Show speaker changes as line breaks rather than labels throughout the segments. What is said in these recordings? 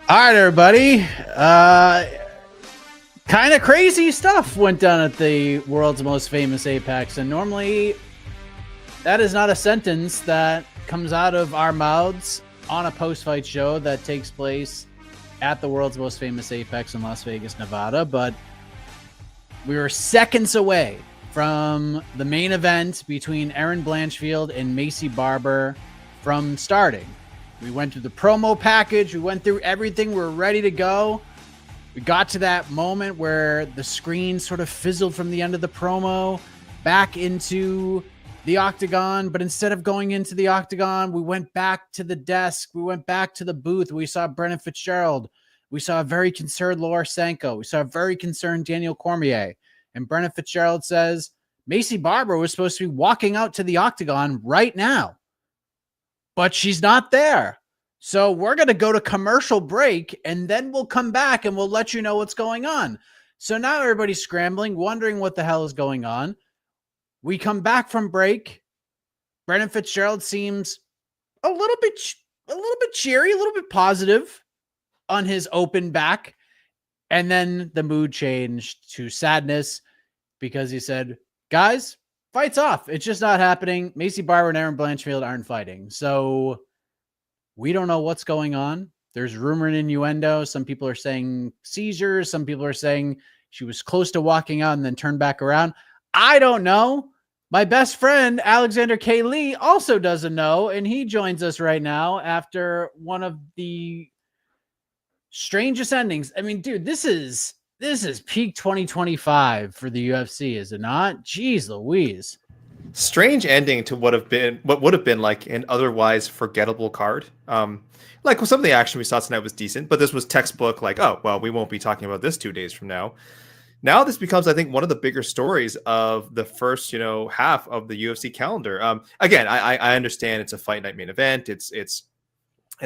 All right, everybody. Kind of crazy stuff went down at the world's most famous Apex. And normally, that is not a sentence that comes out of our mouths on a post fight show that takes place at the world's most famous Apex in Las Vegas, Nevada. But we were seconds away from the main event between Erin Blanchfield and Maycee Barber from starting. We went through the promo package. We went through everything. We were ready to go. We got to that moment where the screen sort of fizzled from the end of the promo back into the octagon. But instead of going into the octagon, we went back to the desk. We went back to the booth. We saw Brennan Fitzgerald. We saw a very concerned Laura Sanko. We saw a very concerned Daniel Cormier. And Brennan Fitzgerald says, Maycee Barber was supposed to be walking out to the octagon right now, but she's not there. So we're going to go to commercial break, and then we'll come back and we'll let you know what's going on. So now everybody's scrambling, wondering what the hell is going on. We come back from break. Brennan Fitzgerald seems a little bit cheery, a little bit positive on his open back. And then the mood changed to sadness because he said, guys, fight's off. It's just not happening. Maycee Barber and Erin Blanchfield aren't fighting. So we don't know what's going on. There's rumor and innuendo. Some people are saying seizures. Some people are saying she was close to walking out and then turned back around. I don't know. My best friend, Alexander K. Lee, also doesn't know. And he joins us right now after one of the strangest endings. I mean, dude, this is peak 2025 for the UFC, is it not? Jeez Louise.
Strange ending to what would have been like an otherwise forgettable card. Like some of the action we saw tonight was decent, but this was textbook. Like, oh well, we won't be talking about this 2 days from now. Now this becomes, I think, one of the bigger stories of the first, half of the UFC calendar. Again, I understand it's a fight night main event. It's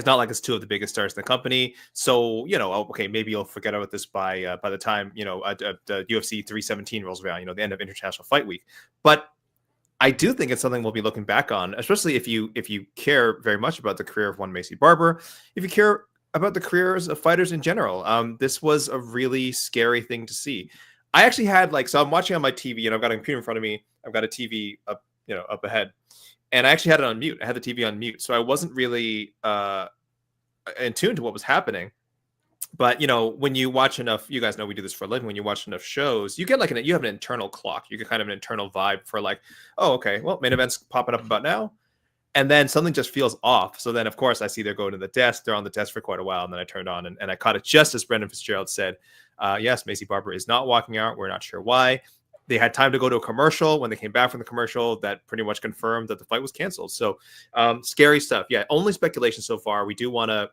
not like it's two of the biggest stars in the company. So, okay, maybe you'll forget about this by the time, the UFC 317 rolls around, the end of International Fight Week. But I do think it's something we'll be looking back on, especially if you care very much about the career of one Maycee Barber, if you care about the careers of fighters in general. This was a really scary thing to see. I actually had so I'm watching on my TV, and I've got a computer in front of me. I've got a TV up, up ahead. And I actually had it on mute. I had the TV on mute. So I wasn't really in tune to what was happening. But, when you watch enough, you guys know we do this for a living. When you watch enough shows, you get you have an internal clock. You get kind of an internal vibe for oh, okay, well, main event's popping up about now. And then something just feels off. So then, of course, I see they're going to the desk. They're on the desk for quite a while. And then I turned on and I caught it just as Brendan Fitzgerald said, yes, Maycee Barber is not walking out. We're not sure why. They had time to go to a commercial. When they came back from the commercial, that pretty much confirmed that the fight was canceled. So scary stuff. Yeah, only speculation so far. We do want to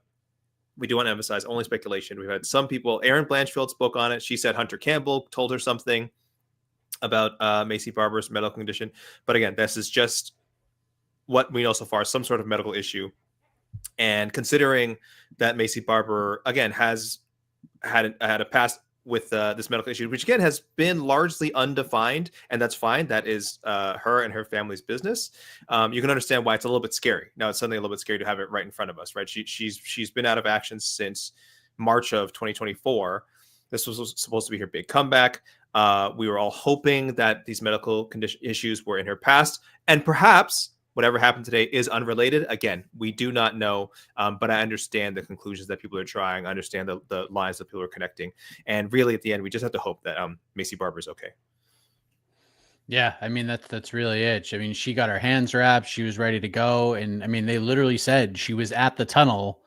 emphasize only speculation. We've had some people. Erin Blanchfield spoke on it. She said Hunter Campbell told her something about Maycee Barber's medical condition. But again, this is just what we know so far, some sort of medical issue. And considering that Maycee Barber, again, has had a past with this medical issue, which again has been largely undefined, and that's fine. That is her and her family's business. You can understand why it's a little bit scary. Now it's suddenly a little bit scary to have it right in front of us, right? She's been out of action since March of 2024. This was supposed to be her big comeback. We were all hoping that these medical condition issues were in her past, and perhaps whatever happened today is unrelated. Again, we do not know, but I understand the conclusions that people are trying. I understand the lines that people are connecting. And really, at the end, we just have to hope that Maycee Barber is okay.
Yeah, I mean, that's really it. I mean, she got her hands wrapped. She was ready to go. And I mean, they literally said she was at the tunnel.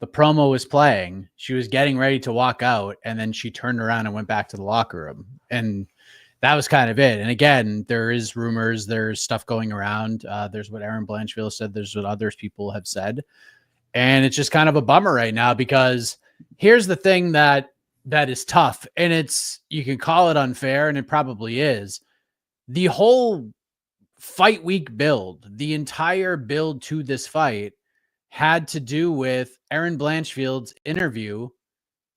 The promo was playing. She was getting ready to walk out. And then she turned around and went back to the locker room. And that was kind of it. And again, there is rumors, there's stuff going around. There's what Erin Blanchfield said. There's what others people have said. And it's just kind of a bummer right now, because here's the thing that is tough. And you can call it unfair, and it probably is. The whole fight week build, the entire build to this fight had to do with Erin Blanchfield's interview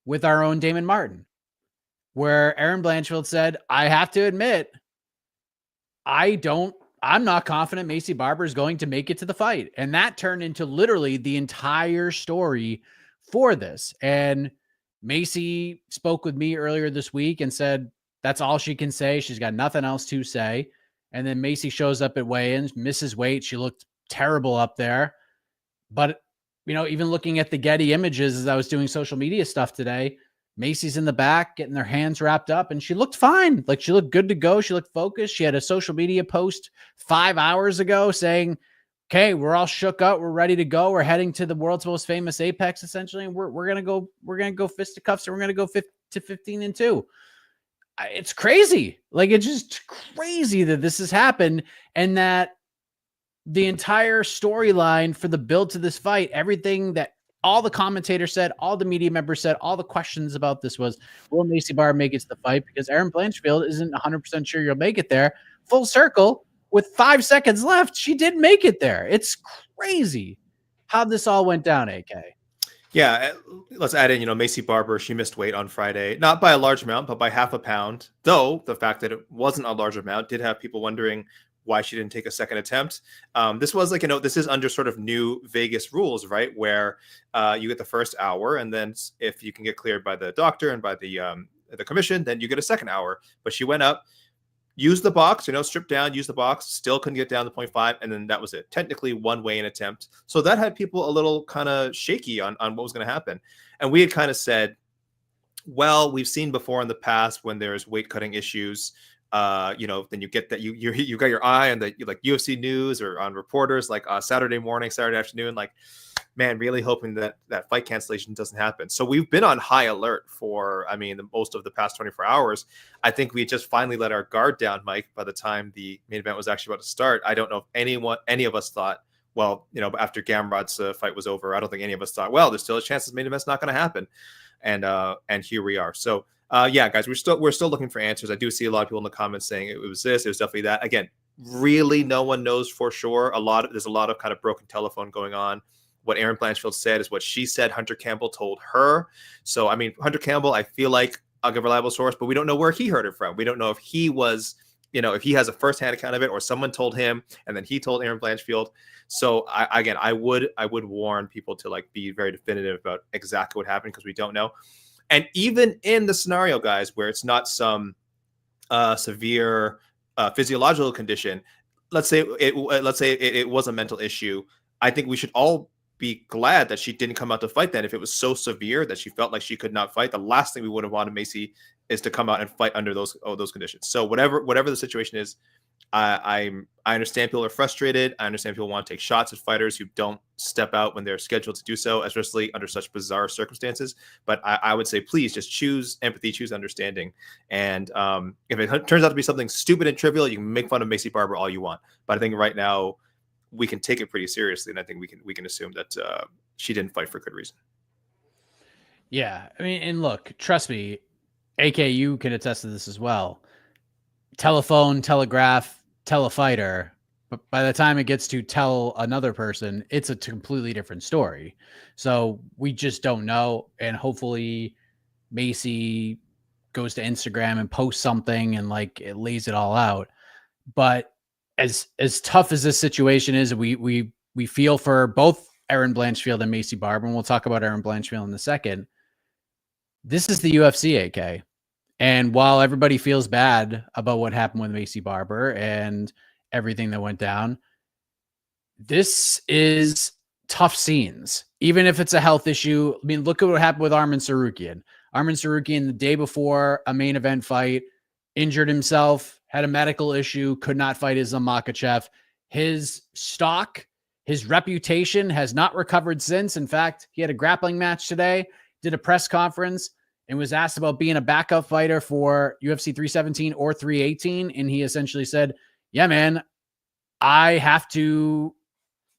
with our own Damon Martin, where Erin Blanchfield said, I have to admit, I'm not confident Maycee Barber is going to make it to the fight. And that turned into literally the entire story for this. And Maycee spoke with me earlier this week and said that's all she can say. She's got nothing else to say. And then Maycee shows up at weigh-ins, misses weight. She looked terrible up there. But, you know, even looking at the Getty images as I was doing social media stuff today, Maycee's in the back getting their hands wrapped up, and she looked fine. Like, she looked good to go. She looked focused. She had a social media post 5 hours ago saying, okay, we're all shook up. We're ready to go. We're heading to the world's most famous Apex, essentially. And we're going to go fisticuffs, and we're going to go to 15-2. It's crazy. Like, it's just crazy that this has happened, and that the entire storyline for the build to this fight, everything that all the commentators said, all the media members said, all the questions about this was, will Maycee Barber make it to the fight? Because Erin Blanchfield isn't 100% sure you'll make it there. Full circle, with 5 seconds left, she did make it there. It's crazy how this all went down, AK.
Yeah, let's add in, Maycee Barber, she missed weight on Friday, not by a large amount, but by half a pound. Though the fact that it wasn't a large amount did have people wondering why she didn't take a second attempt. This was like, this is under sort of new Vegas rules, right? Where you get the first hour, and then if you can get cleared by the doctor and by the commission, then you get a second hour. But she went up, used the box, stripped down, used the box, still couldn't get down to 0.5, and then that was it. Technically one weigh-in attempt. So that had people a little kind of shaky on what was going to happen. And we had kind of said, well, we've seen before in the past when there's weight cutting issues, then you get that you got your eye on the like UFC news or on reporters like Saturday morning, Saturday afternoon, like, man, really hoping that fight cancellation doesn't happen. So we've been on high alert for, the most of the past 24 hours. I think we just finally let our guard down, Mike, by the time the main event was actually about to start. I don't know if any of us thought, well, after Gamorot's fight was over, I don't think any of us thought, well, there's still a chance this main event's not going to happen. And here we are. So yeah, guys, we're still looking for answers. I do see a lot of people in the comments saying it was this, it was definitely that. Again, really, no one knows for sure. There's a lot of kind of broken telephone going on. What Erin Blanchfield said is what she said. Hunter Campbell told her. So, Hunter Campbell, I feel like a reliable source, but we don't know where he heard it from. We don't know if he was, if he has a firsthand account of it, or someone told him and then he told Erin Blanchfield. So I would warn people to like be very definitive about exactly what happened, because we don't know. And even in the scenario, guys, where it's not some severe physiological condition, let's say it was a mental issue, I think we should all be glad that she didn't come out to fight then. If it was so severe that she felt like she could not fight, the last thing we would have wanted Maycee is to come out and fight under those conditions. So whatever the situation is, I understand people are frustrated. I understand people want to take shots at fighters who don't step out when they're scheduled to do so, especially under such bizarre circumstances. But I would say, please just choose empathy, choose understanding. And if it turns out to be something stupid and trivial, you can make fun of Maycee Barber all you want. But I think right now we can take it pretty seriously, and I think we can assume that she didn't fight for good reason.
Yeah, and look, trust me, AK, you can attest to this as well. Telephone, telegraph, tell a fighter, but by the time it gets to tell another person, it's a completely different story. So we just don't know, and hopefully Maycee goes to Instagram and posts something and like it lays it all out. But as tough as this situation is, we feel for both Erin Blanchfield and Maycee Barber, and we'll talk about Erin Blanchfield in a second. This is the UFC, AK. And while everybody feels bad about what happened with Maycee Barber and everything that went down, this is tough scenes. Even if it's a health issue, look at what happened with Arman Tsarukyan. Arman Tsarukyan, the day before a main event fight, injured himself, had a medical issue, could not fight Islam Makhachev. His stock, his reputation has not recovered since. In fact, he had a grappling match today, did a press conference, and was asked about being a backup fighter for UFC 317 or 318. And he essentially said, yeah, man, I have to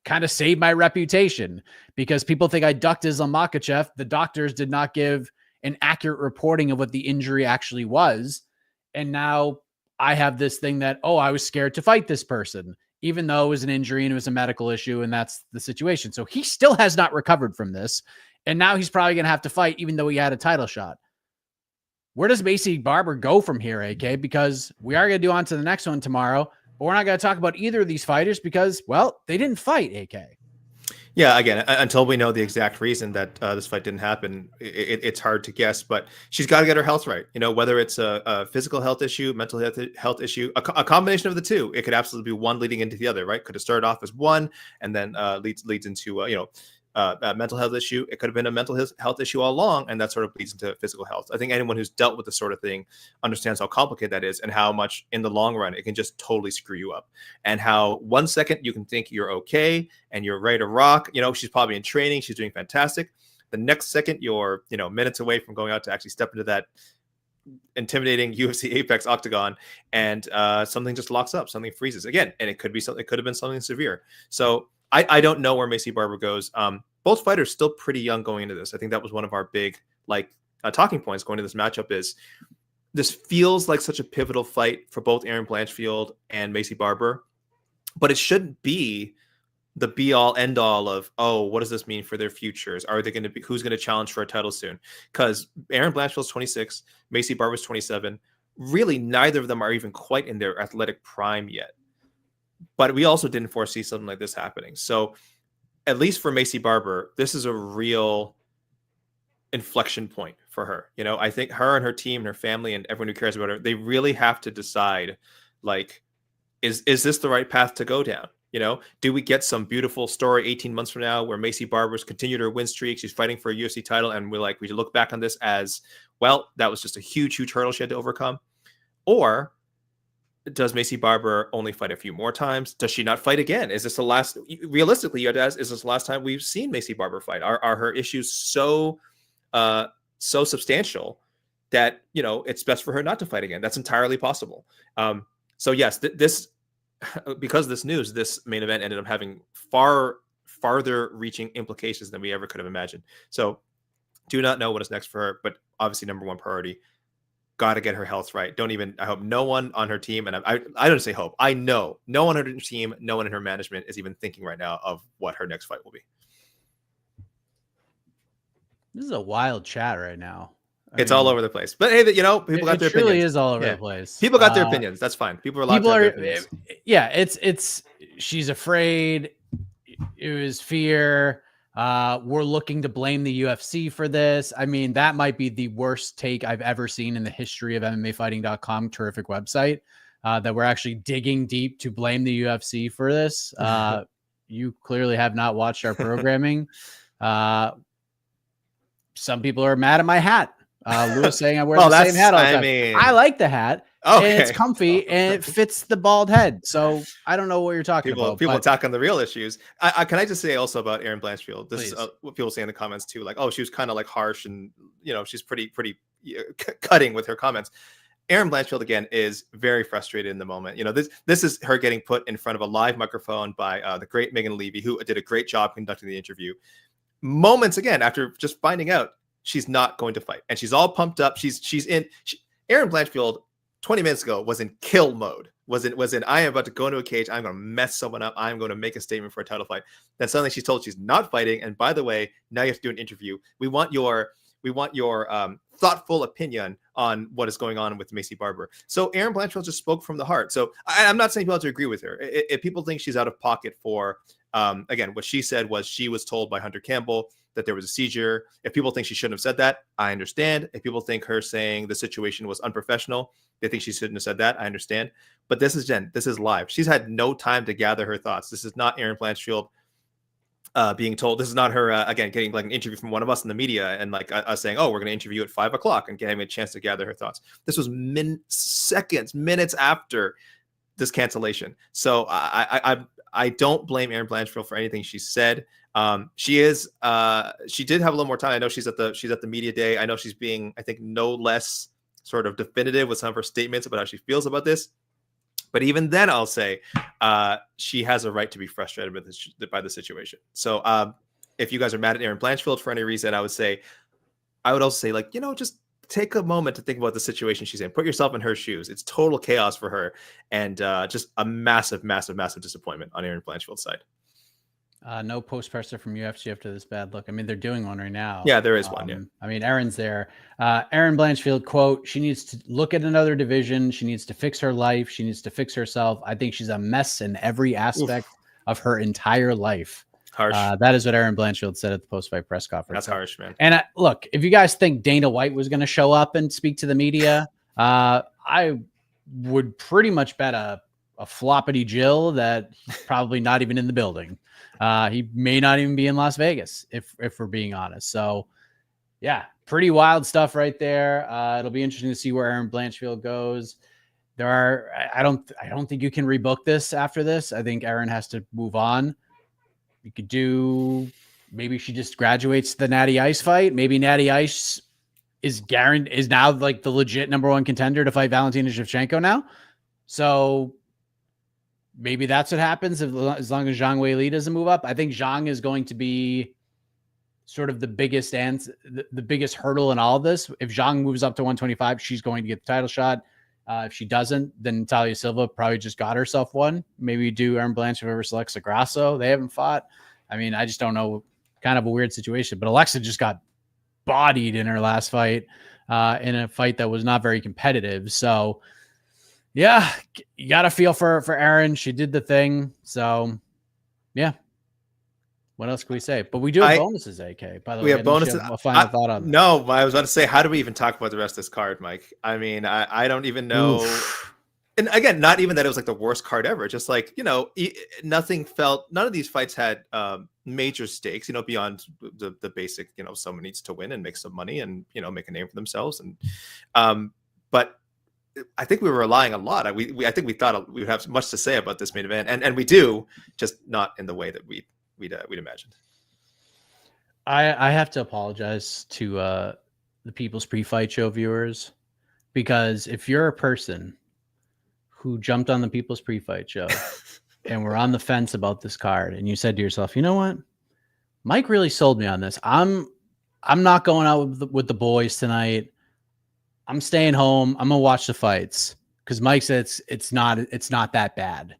kind of save my reputation because people think I ducked Islam Makhachev. The doctors did not give an accurate reporting of what the injury actually was. And now I have this thing that, I was scared to fight this person, even though it was an injury and it was a medical issue. And that's the situation. So he still has not recovered from this. And now he's probably going to have to fight, even though he had a title shot. Where does Maycee Barber go from here, AK? Because we are going to do on to the next one tomorrow, but we're not going to talk about either of these fighters because, well, they didn't fight, AK.
Yeah, again, until we know the exact reason that this fight didn't happen, it's hard to guess. But she's got to get her health right. You know, whether it's a physical health issue, mental health issue, a combination of the two. It could absolutely be one leading into the other, right? Could have started off as one, and then leads into a mental health issue. It could have been a mental health issue all along, and that sort of leads into physical health. I think anyone who's dealt with this sort of thing understands how complicated that is and how much in the long run it can just totally screw you up. And how 1 second you can think you're okay and you're ready to rock. You know, she's probably in training. She's doing fantastic. The next second you're, minutes away from going out to actually step into that intimidating UFC Apex octagon, and something just locks up, something freezes again. And it could be something, it could have been something severe. So I don't know where Maycee Barber goes. Both fighters still pretty young going into this. I think that was one of our big talking points going into this matchup is this feels like such a pivotal fight for both Erin Blanchfield and Maycee Barber, but it shouldn't be the be all end all of, oh, what does this mean for their futures? Are they going to be, who's going to challenge for a title soon? Because Erin Blanchfield's 26, Maycee Barber's 27. Really, neither of them are even quite in their athletic prime yet. But we also didn't foresee something like this happening. So at least for Maycee Barber, this is a real inflection point for her. You know, I think her and her team and her family and everyone who cares about her, they really have to decide, like, is this the right path to go down? You know, do we get some beautiful story 18 months from now where Maycee Barber's continued her win streak, she's fighting for a UFC title, and we look back on this as, well, that was just a huge hurdle she had to overcome? Or does Maycee Barber only fight a few more times? Does she not fight again? Is this the last? Realistically, you have to ask, is this the last time we've seen Maycee Barber fight? Are her issues so substantial that, you know, it's best for her not to fight again? That's entirely possible. So yes, this because of this news, this main event ended up having farther reaching implications than we ever could have imagined. So do not know what is next for her, but obviously number one priority, got to get her health right. I hope no one on her team, and I don't say hope, I know no one on her team, no one in her management is even thinking right now of what her next fight will be.
This is a wild chat right now.
It's all over the place. But hey, you know, people got their opinions. It really
is all over the place.
People got their opinions. That's fine. People are allowed to have their opinions.
Yeah, it's she's afraid. It was fear. We're looking to blame the UFC for this. I mean, that might be the worst take I've ever seen in the history of MMAfighting.com. Terrific website. That we're actually digging deep to blame the UFC for this. You clearly have not watched our programming. Some people are mad at my hat. Lewis saying I wear the same hat all the time. I like the hat. Okay. And it's comfy and it fits the bald head. So I don't know what you're talking about.
People attack on the real issues. Can I just say also about Erin Blanchfield? This is what people say in the comments too. Like, oh, she was kind of like harsh and, you know, she's pretty cutting with her comments. Erin Blanchfield, again, is very frustrated in the moment. You know, this is her getting put in front of a live microphone by the great Megan Levy, who did a great job conducting the interview. Moments again after just finding out she's not going to fight, and she's all pumped up. Erin Blanchfield 20 minutes ago was in kill mode. Was in I am about to go into a cage. I'm going to mess someone up. I'm going to make a statement for a title fight. Then suddenly she's told she's not fighting. And by the way, now you have to do an interview. We want your thoughtful opinion on what is going on with Maycee Barber. So Erin Blanchfield just spoke from the heart. So I'm not saying people have to agree with her. If people think she's out of pocket for, again, what she said was she was told by Hunter Campbell that there was a seizure. If people think she shouldn't have said that, I understand. If people think her saying the situation was unprofessional, they think she shouldn't have said that, I understand. But this is live. She's had no time to gather her thoughts. This is not Erin Blanchfield being told. This is not her again getting like an interview from one of us in the media and like us saying, oh, we're going to interview at 5 o'clock and getting a chance to gather her thoughts. This was minutes after this cancellation. So I don't blame Erin Blanchfield for anything she said. She did have a little more time. I know she's at the media day. I know she's being, I think, no less sort of definitive with some of her statements about how she feels about this. But even then, I'll say she has a right to be frustrated by the situation. So if you guys are mad at Erin Blanchfield for any reason, I would also say, like, you know, just take a moment to think about the situation she's in. Put yourself in her shoes. It's total chaos for her, and just a massive, massive, massive disappointment on Erin Blanchfield's side.
No post presser from UFC after this bad look. I mean, they're doing one right now.
Yeah, there is one. Yeah.
I mean, Erin's there. Erin Blanchfield, quote, she needs to look at another division. She needs to fix her life. She needs to fix herself. I think she's a mess in every aspect of her entire life.
Harsh.
That is what Erin Blanchfield said at the post-fight press conference.
That's harsh, man.
And look, if you guys think Dana White was going to show up and speak to the media, I would pretty much bet a floppity Jill that he's probably not even in the building. He may not even be in Las Vegas, if we're being honest. So, yeah, pretty wild stuff right there. It'll be interesting to see where Erin Blanchfield goes. I don't think you can rebook this after this. I think Erin has to move on. You could do, maybe she just graduates the Natty Ice fight. Maybe Natty Ice is now like the legit number one contender to fight Valentina Shevchenko now. So maybe that's what happens as long as Zhang Weili doesn't move up. I think Zhang is going to be sort of the biggest hurdle in all of this. If Zhang moves up to 125, she's going to get the title shot. If she doesn't, then Natalia Silva probably just got herself one. Maybe do Erin Blanchfield versus Alexa Grasso. They haven't fought. I mean, I just don't know. Kind of a weird situation. But Alexa just got bodied in her last fight in a fight that was not very competitive. So, yeah, you got to feel for Erin. She did the thing. So, yeah. What else can we say? But we do have bonuses, AK. By the way,
we have bonuses.
A final thought on that.
No, I was about to say, how do we even talk about the rest of this card, Mike? I mean, I don't even know. Oof. And again, not even that it was like the worst card ever. Just like, you know, none of these fights had major stakes, you know, beyond the basic, you know, someone needs to win and make some money and, you know, make a name for themselves. And but I think we were relying a lot. I think we thought we would have much to say about this main event, and we do, just not in the way that we'd imagined.
I have to apologize to the People's Pre-Fight Show viewers, because if you're a person who jumped on the People's Pre-Fight Show and were on the fence about this card, and you said to yourself, you know what, Mike really sold me on this. I'm not going out with the boys tonight. I'm staying home. I'm gonna watch the fights because Mike said it's not that bad.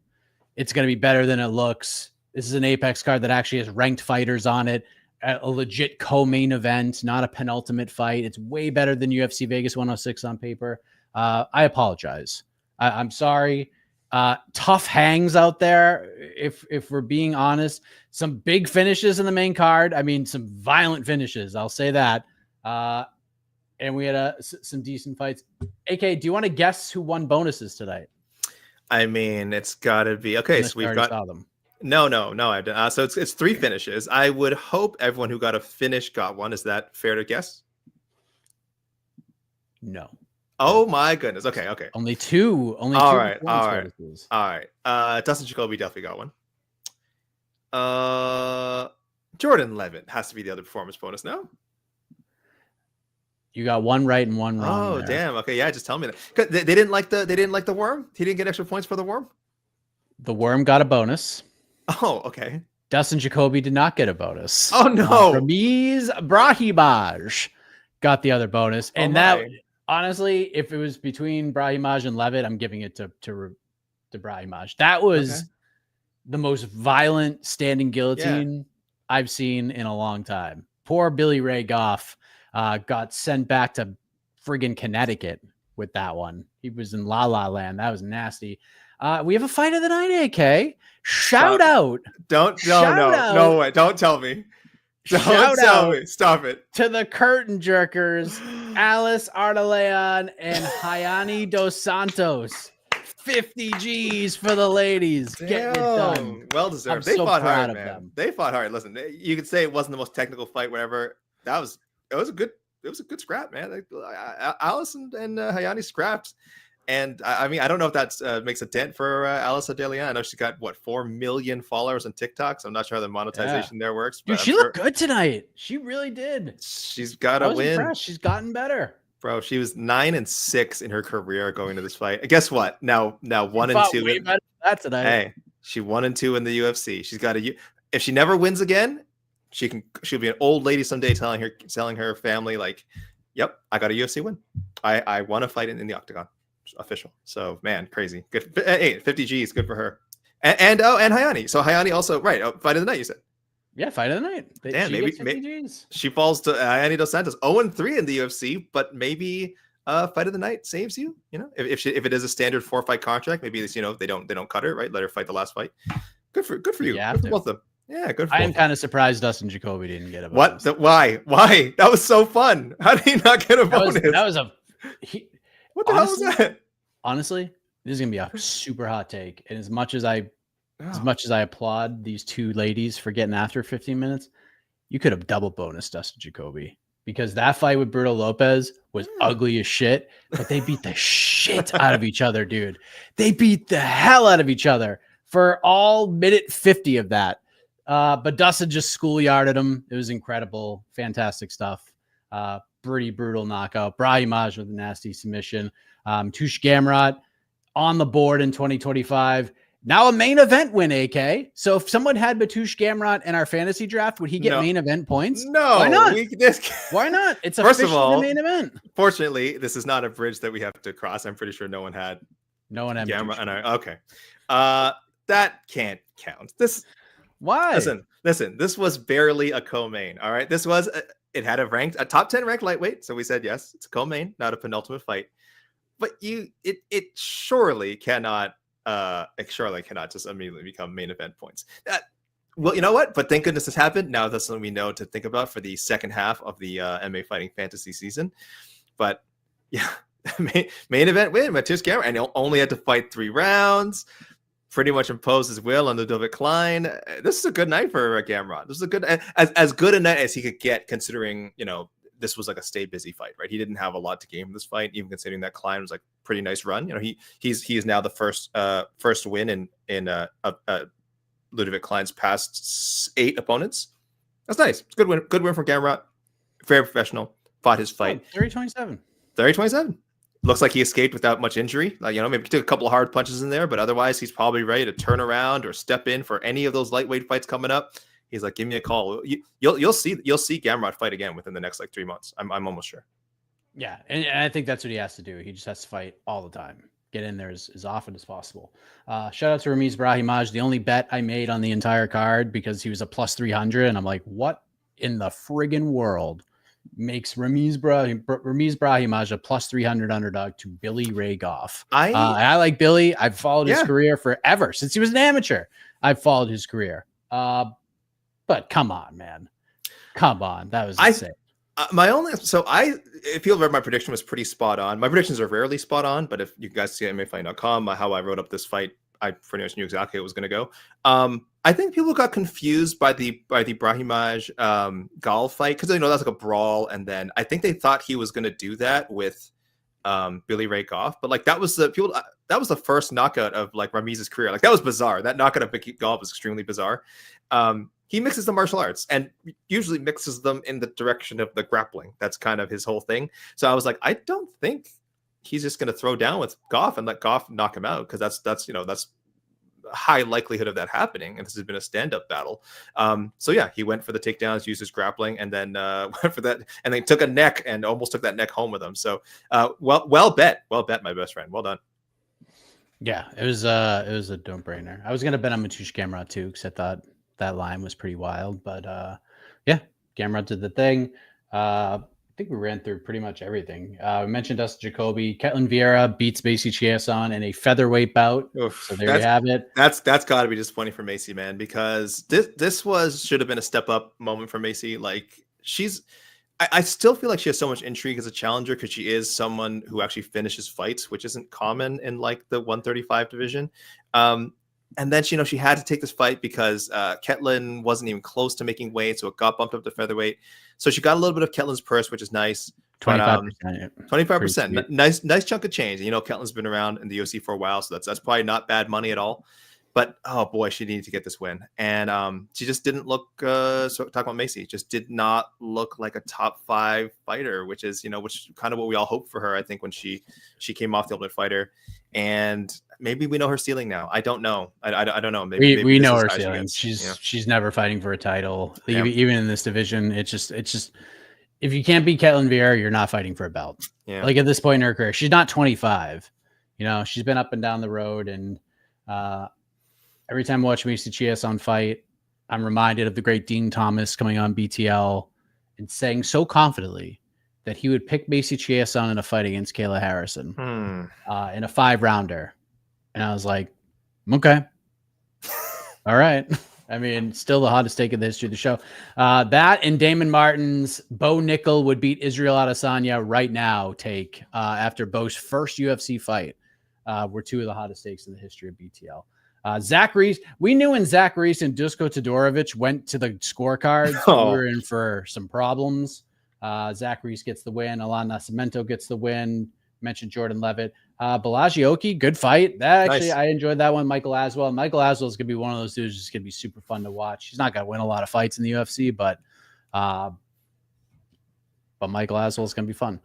It's gonna be better than it looks. This is an Apex card that actually has ranked fighters on it, a legit co-main event, not a penultimate fight. It's way better than UFC Vegas 106 on paper. I apologize. I'm sorry. Tough hangs out there. If we're being honest, some big finishes in the main card. I mean, some violent finishes. I'll say that. And we had some decent fights. AK, do you want to guess who won bonuses tonight?
I mean, it's got to be okay. So we've got them. No, I didn't. So it's 3 finishes. I would hope everyone who got a finish got one. Is that fair to guess?
No.
Oh my goodness. Okay.
Only two. All
right. Dustin Jacoby definitely got one. Jordan Levitt has to be the other performance bonus. No.
You got one right and one wrong.
Oh
there.
Damn. Okay, yeah. Just tell me that. They didn't like the worm. He didn't get extra points for the worm.
The worm got a bonus.
Oh, okay.
Dustin Jacoby did not get a bonus.
Oh no.
Brahimaj got the other bonus, and that. Honestly, if it was between Brahimaj and Levitt, I'm giving it to Brahimaj. That was the most violent standing guillotine I've seen in a long time. Poor Billy Ray Goff got sent back to friggin' Connecticut with that one. He was in La La Land. That was nasty. We have a fight of the night, AK. Shout out.
No way. Don't tell me. Don't tell me. Stop it.
To the curtain jerkers, Alice Arteleon and Hayani Dos Santos. 50 G's for the ladies. Getting it done.
Well deserved. They fought hard, man. They fought hard. Listen, you could say it wasn't the most technical fight, whatever. It was a good scrap, man. Alice and Hayani scrapped. And I mean, I don't know if that makes a dent for Alice Arteleon. I know she's got 4 million followers on TikTok, so I'm not sure how the monetization there works.
Dude, she looked good tonight. She really did.
She's got to win.
Impressed. She's gotten better,
bro. She was 9-6 in her career going into this fight. Guess what? Now 1-2.
That's tonight.
Hey, she 1-2 in the UFC. She's got if she never wins again, she'll be an old lady someday telling her family like, "Yep, I got a UFC win. I won a fight in the octagon." Official. So man, crazy. Good. Hey, 50 G's, good for her. And Hayani. So Hayani also fight of the night. You said.
Yeah, fight of the night.
Damn, maybe she falls to Hayani Dos Santos 0-3 in the UFC, but maybe fight of the night saves you. You know, if it is a standard 4-fight contract, maybe it's, you know, they don't cut her, right. Let her fight the last fight. Good for you. Good for both of them. Yeah, good for
I am
him.
kind of surprised Dustin Jacoby didn't get a
What?
bonus.
Why? That was so fun. How did he not get a bonus? What the hell was that?
Honestly, this is gonna be a super hot take. And as much as I applaud these two ladies for getting after 15 minutes, you could have double bonus Dustin Jacoby, because that fight with Bruno Lopez was ugly as shit, but they beat the shit out of each other, dude. They beat the hell out of each other for all minute 50 of that. But Dustin just schoolyarded him. It was incredible. Fantastic stuff. Pretty brutal knockout. Brahimaj with a nasty submission. Tush Gamorot on the board in 2025. Now a main event win, AK. So if someone had Batush Gamorot in our fantasy draft, would he get main event points?
No.
Why not? Why not? It's
First of all,
the main event.
Fortunately, this is not a bridge that we have to cross. I'm pretty sure no one had
Gamorot.
And okay. That can't count.
Why?
Listen, this was barely a co-main. All right. This was it had a top 10 ranked lightweight. So we said yes, it's a co-main, not a penultimate fight. But it surely cannot just immediately become main event points. Well, you know what? But thank goodness this happened. Now that's something we know to think about for the second half of the MMA Fighting Fantasy season. But yeah, main event win, Mateusz Gamorot, and he only had to fight 3 rounds. Pretty much imposed his will on Ludovic Klein. This is a good night for Gamorot. This is a good, as good a night as he could get, considering this was like a stay busy fight, right? He didn't have a lot to gain from this fight, even considering that Klein was like pretty nice run. He is now the first win in Ludovic Klein's past 8 opponents. That's nice. It's good win for Gamorot. Very professional. Fought his fight. 30-27. Looks like he escaped without much injury. Maybe he took a couple of hard punches in there, but otherwise he's probably ready to turn around or step in for any of those lightweight fights coming up. He's like, give me a call. You'll see Gamorot fight again within the next 3 months. I'm almost sure.
Yeah, and I think that's what he has to do. He just has to fight all the time. Get in there as often as possible. Shout out to Ramiz Brahimaj, the only bet I made on the entire card, because he was a plus 300, and I'm like, what in the friggin' world makes Ramiz Brahimaj a plus 300 underdog to Billy Ray Goff? I like Billy. I've followed his career forever. Since he was an amateur, I've followed his career. But come on, man. Come on. That was insane. If you'll remember, my prediction was pretty spot on. My predictions are rarely spot on, but if you guys see at MMAfighting.com, how I wrote up this fight, I pretty much knew exactly how it was going to go. I think people got confused by the Brahimaj Gal fight, because that's like a brawl, and then I think they thought he was going to do that with Billy Ray Goff, but that was the first knockout of Ramiz's career. That was bizarre. That knockout of Billy Goff was extremely bizarre. He mixes the martial arts and usually mixes them in the direction of the grappling. That's kind of his whole thing. So I was like, I don't think he's just going to throw down with Goff and let Goff knock him out, because that's a high likelihood of that happening. And this has been a stand-up battle. So yeah, he went for the takedowns, used his grappling, and then went for that, and then took a neck and almost took that neck home with him. So well bet, my best friend. Well done. Yeah, it was a don't-brainer. I was going to bet on Mateusz Gamorot too, because I thought that line was pretty wild, but yeah, Gamorot did the thing. I think we ran through pretty much everything. We mentioned Dustin Jacoby. Ketlin Vieira beats Maycee Chiasson in a featherweight bout.
Oof,
so there you have it.
That's got to be disappointing for Maycee, man, because this should have been a step up moment for Maycee. I still feel like she has so much intrigue as a challenger, because she is someone who actually finishes fights, which isn't common in the 135 division. And then she had to take this fight because Ketlin wasn't even close to making weight, so it got bumped up to featherweight. So she got a little bit of Ketlin's purse, which is nice.
25%.
25%. Nice chunk of change. Ketlin's been around in the UFC for a while, so that's probably not bad money at all. But oh boy, she needed to get this win, and she just didn't look. So talk about Maycee, just did not look like a top 5 fighter, which is which kind of what we all hoped for her. I think when she came off the Ultimate Fighter, and maybe we know her ceiling now. I don't know. I don't know. Maybe
we know her ceiling. She's never fighting for a title, even in this division. It's just if you can't beat Ketlin Vieira, you're not fighting for a belt.
Yeah.
At this point in her career, she's not 25. She's been up and down the road, and every time I watch Maycee Chiasson fight, I'm reminded of the great Dean Thomas coming on BTL and saying so confidently that he would pick Maycee Chiasson in a fight against Kayla Harrison in a 5-rounder. And I was like, okay, all right. I mean, still the hottest take in the history of the show. That and Damon Martin's Bo Nickel would beat Israel Adesanya right now take after Bo's first UFC fight were two of the hottest takes in the history of BTL. Zach Reese, we knew when Zach Reese and Dusko Todorovic went to the scorecards, we were in for some problems. Zach Reese gets the win. Alan Nascimento gets the win. Mentioned Jordan Levitt. Balagioki, good fight. That actually, nice. I enjoyed that one. Michael Aswell. Michael Aswell is going to be one of those dudes just going to be super fun to watch. He's not going to win a lot of fights in the UFC, but Michael Aswell is going to be fun.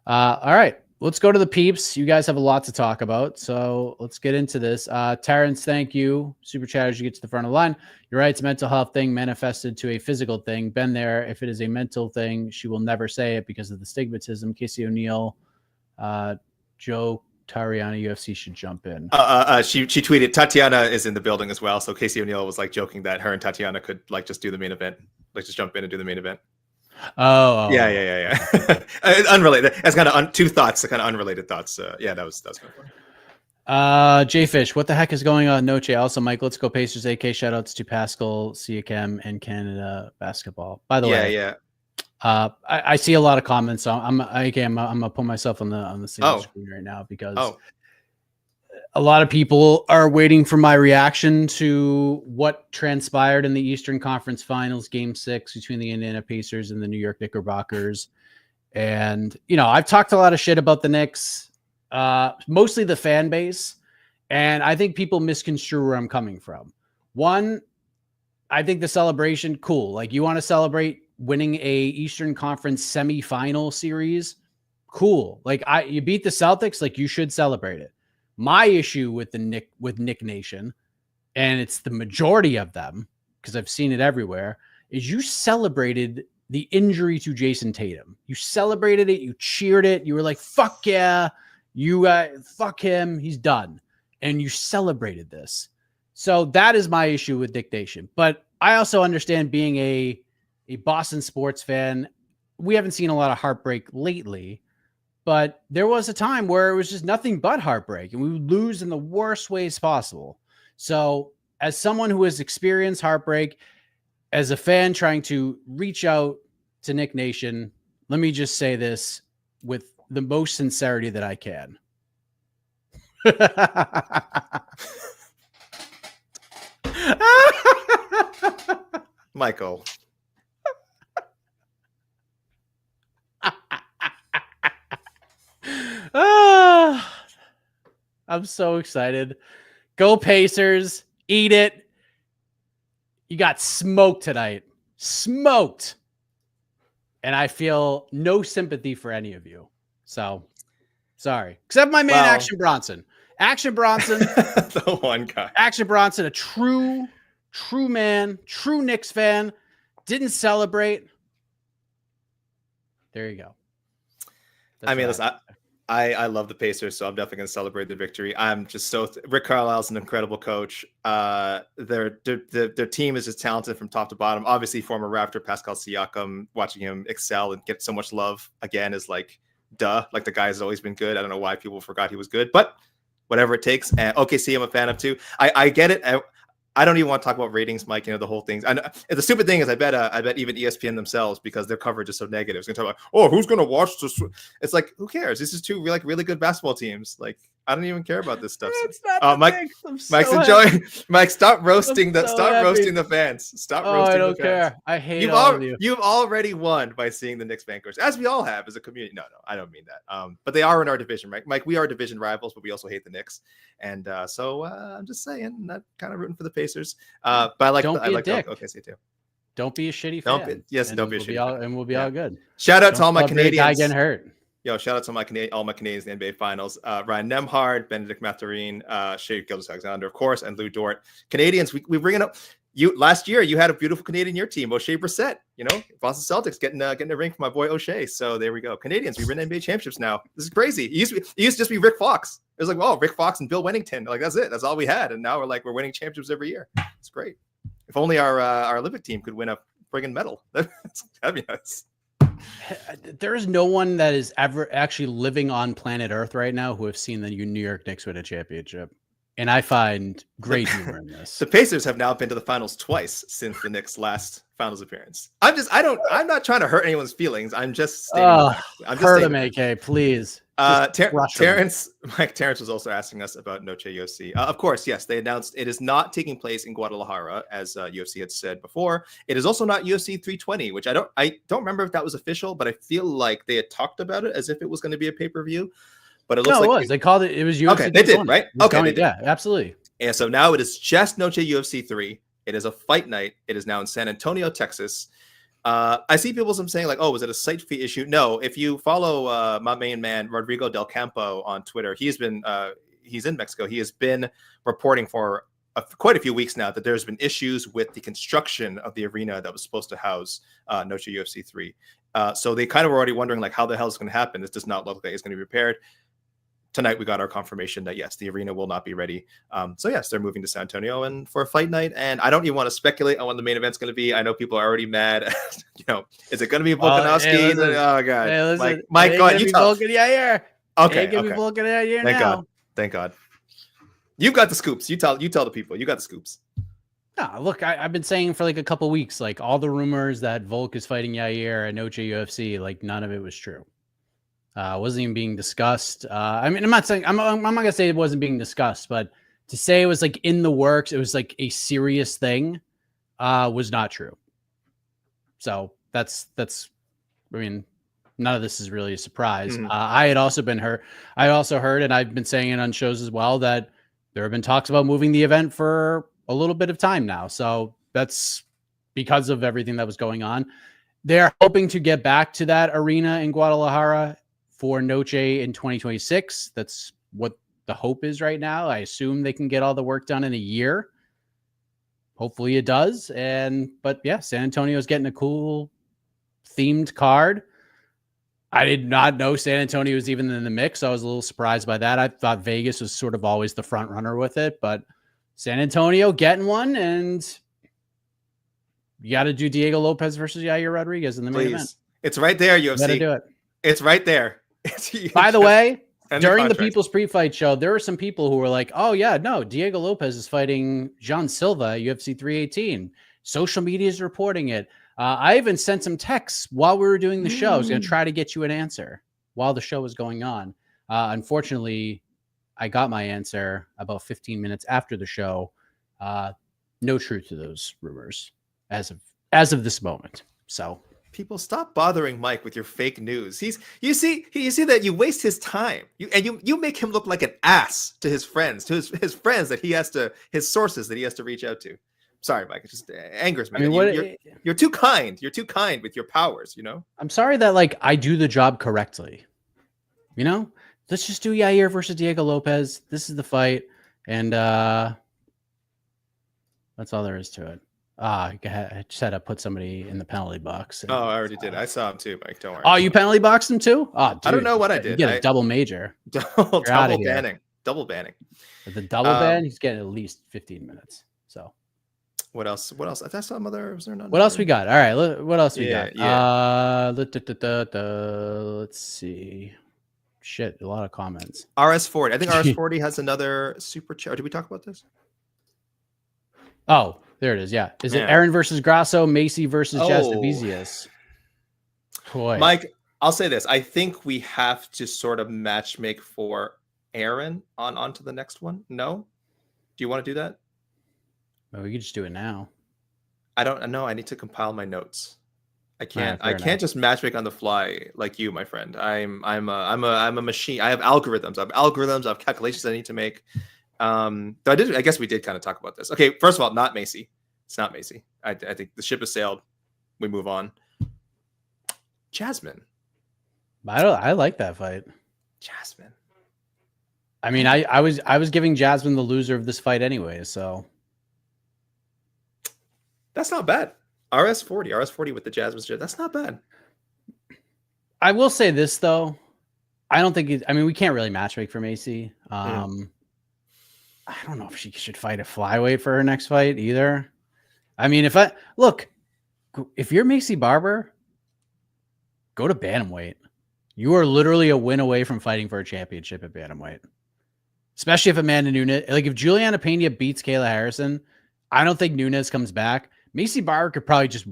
All right, let's go to the peeps. You guys have a lot to talk about, so let's get into this. Terrence, thank you. Super chat as you get to the front of the line. You're right. It's a mental health thing manifested to a physical thing. Been there. If it is a mental thing, she will never say it because of the stigmatism. Casey O'Neill. Joe Tariana UFC should jump in.
She tweeted Tatiana is in the building as well. So Casey O'Neill was like joking that her and Tatiana could like just do the main event, like just jump in and do the main event.
Oh.
Yeah. Unrelated. That's kind of two thoughts, kind of unrelated thoughts. Yeah, that was kind of
funny. J Fish, what the heck is going on? Noche. Also, Mike, let's go Pacers. AK shoutouts to Pascal, Siakam, and Canada basketball. By the way,
yeah.
I see a lot of comments. So I'm gonna put myself on the single screen right now because a lot of people are waiting for my reaction to what transpired in the Eastern Conference Finals, Game 6 between the Indiana Pacers and the New York Knickerbockers. And I've talked a lot of shit about the Knicks, mostly the fan base, and I think people misconstrue where I'm coming from. One, I think the celebration, cool. Like you want to celebrate winning a Eastern Conference semifinal series, cool. Like you beat the Celtics, like you should celebrate it. My issue with Nick Nation, and it's the majority of them because I've seen it everywhere, is you celebrated the injury to Jason Tatum. You celebrated it, you cheered it, you were like, "Fuck yeah, fuck him, he's done," and you celebrated this. So that is my issue with Nick Nation. But I also understand being a Boston sports fan, we haven't seen a lot of heartbreak lately, but there was a time where it was just nothing but heartbreak and we would lose in the worst ways possible. So as someone who has experienced heartbreak, as a fan trying to reach out to Nick Nation, let me just say this with the most sincerity that I can.
Michael.
I'm so excited. Go Pacers. Eat it. You got smoked tonight. Smoked. And I feel no sympathy for any of you. So, sorry. Except my man, Action Bronson. Action Bronson.
The one guy.
Action Bronson, a true man, true Knicks fan. Didn't celebrate. There you go.
Listen, I love the Pacers, so I'm definitely going to celebrate the victory. I'm just Rick Carlisle's an incredible coach. Their team is just talented from top to bottom. Obviously, former Raptor Pascal Siakam, watching him excel and get so much love again is like, duh. Like the guy has always been good. I don't know why people forgot he was good, but whatever it takes. And OKC, I'm a fan of too. I get it. I don't even want to talk about ratings, Mike. The whole thing. And the stupid thing is, I bet even ESPN themselves, because their coverage is so negative, is going to talk about, who's going to watch this? It's like, who cares? This is two really good basketball teams. Like, I don't even care about this stuff.
It's not
Mike's enjoying. Mike, stop roasting roasting the fans. Stop roasting.
I don't care. I hate all of you.
You've already won by seeing the Knicks vanquish, as we all have as a community. No, I don't mean that. But they are in our division, right? Mike, we are division rivals, but we also hate the Knicks. And so I'm just saying, not kind of rooting for the Pacers. But I like OKC too.
Don't be a shitty fan.
Don't be a shitty fan.
And we'll be all good.
Shout out to all my Canadians.
Guy getting hurt.
Yo, shout out to all my Canadians in the NBA Finals. Ryan Nemhard, Benedict Mathurin, Shea Gilgeous-Alexander, of course, and Lou Dort. Canadians, we bring it up. Last year, you had a beautiful Canadian in your team, O'Shea Brissett. Boston Celtics getting a ring for my boy O'Shea. So there we go. Canadians, we win NBA championships now. This is crazy. It used to just be Rick Fox. It was like, Rick Fox and Bill Wennington. Like, that's it. That's all we had. And now we're winning championships every year. It's great. If only our Olympic team could win a friggin' medal. That'd be nice.
There is no one that is ever actually living on planet Earth right now who have seen the New York Knicks win a championship. And I find great humor in this.
The Pacers have now been to the finals twice since the Knicks' last finals appearance. I'm not trying to hurt anyone's feelings. I'm just stating the fact. I'm just
hurt
stating
him, AK, please.
Terrence was also asking us about Noche UFC. Of course, yes, they announced it is not taking place in Guadalajara, as UFC had said before. It is also not UFC 320, which I don't remember if that was official, but I feel like they had talked about it as if it was going to be a pay-per-view. But it looks like
it was. They called it. It was UFC.
Okay, they did, right? Okay, they did.
Yeah, absolutely.
And so now it is just Noche UFC 3. It is a fight night. It is now in San Antonio, Texas. I see people saying like, "Oh, was it a site fee issue?" No. If you follow my main man Rodrigo Del Campo on Twitter, he's in Mexico. He has been reporting for quite a few weeks now that there's been issues with the construction of the arena that was supposed to house Noche UFC 3. So they kind of were already wondering like, how the hell is going to happen? This does not look like it's going to be repaired. Tonight we got our confirmation that yes, the arena will not be ready. So yes, they're moving to San Antonio and for a fight night. And I don't even want to speculate on when the main event's going to be. I know people are already mad. Is it going to be Volkanovski? Oh god,
hey,
Mike, go ahead. You tell.
Okay,
Thank God. You've got the scoops. You tell the people. You got the scoops.
No, look, I've been saying for like a couple weeks, like all the rumors that Volk is fighting Yair at Noche UFC, like none of it was true. Wasn't even being discussed. I mean, I'm not gonna say it wasn't being discussed, but to say it was like in the works, it was like a serious thing, was not true. So that's. I mean, none of this is really a surprise.
Mm-hmm.
I had also been heard. I also heard, and I've been saying it on shows as well, that there have been talks about moving the event for a little bit of time now. So that's because of everything that was going on. They're hoping to get back to that arena in Guadalajara for Noche in 2026. That's what the hope is right now. I assume they can get all the work done in a year. Hopefully it does. But yeah, San Antonio is getting a cool themed card. I did not know San Antonio was even in the mix. So I was a little surprised by that. I thought Vegas was sort of always the front runner with it, but San Antonio getting one, and you got to do Diego Lopez versus Yair Rodriguez in the main event.
It's right there, UFC.
You got to do it.
It's right there.
By the way, during the People's Pre-Fight show, there were some people who were like, "Oh yeah, no, Diego Lopez is fighting Jean Silva, UFC 318." Social media is reporting it. I even sent some texts while we were doing the show. I was going to try to get you an answer while the show was going on. Unfortunately, I got my answer about 15 minutes after the show. No truth to those rumors as of this moment. So.
People, stop bothering Mike with your fake news. You see that you waste his time. You make him look like an ass to his friends, to his friends that he has to, his sources that he has to reach out to. Sorry, Mike. It just angers me. I mean, you're too kind. You're too kind with your powers, you know? I'm
sorry that like I do the job correctly. You know? Let's just do Yair versus Diego Lopez. This is the fight. And that's all there is to it. I just had to put somebody in the penalty box.
And, I already did. I saw him too, Mike. Don't worry.
Oh, you penalty boxed him too? Oh, dude,
I don't know what I did.
You get a double major.
Double banning. Double banning.
With the double ban, he's getting at least 15 minutes. So
what else? That's some other. Was there none?
What else we got? All right. What else we got?
Yeah.
Let's see. Shit, a lot of comments.
RS40. I think RS40 has another super chat. Did we talk about this?
Oh, there it is. Yeah. Is it Erin versus Grasso, Maycee versus Jastavizius? Boy.
Mike, I'll say this. I think we have to sort of matchmake for Erin onto the next one. No? Do you want to do that?
Well, we could just do it now.
I don't know. I need to compile my notes. I can't. I can't just matchmake on the fly like you, my friend. I'm a machine. I have algorithms. I have calculations I need to make. I guess we did kind of talk about this. Okay, first of all, not Maycee. It's not Maycee. I think the ship has sailed. We move on. Jasmine.
I like that fight.
Jasmine.
I mean, I was giving Jasmine the loser of this fight anyway, so
that's not bad. RS40 with the Jasmine. That's not bad.
I will say this though. I don't think we can't really matchmake for Maycee. I don't know if she should fight a flyweight for her next fight either. I mean, if you're Maycee Barber, go to bantamweight. You are literally a win away from fighting for a championship at bantamweight. especially if Amanda Nunes, like if Juliana Pena beats Kayla Harrison, I don't think Nunes comes back. Maycee Barber could probably just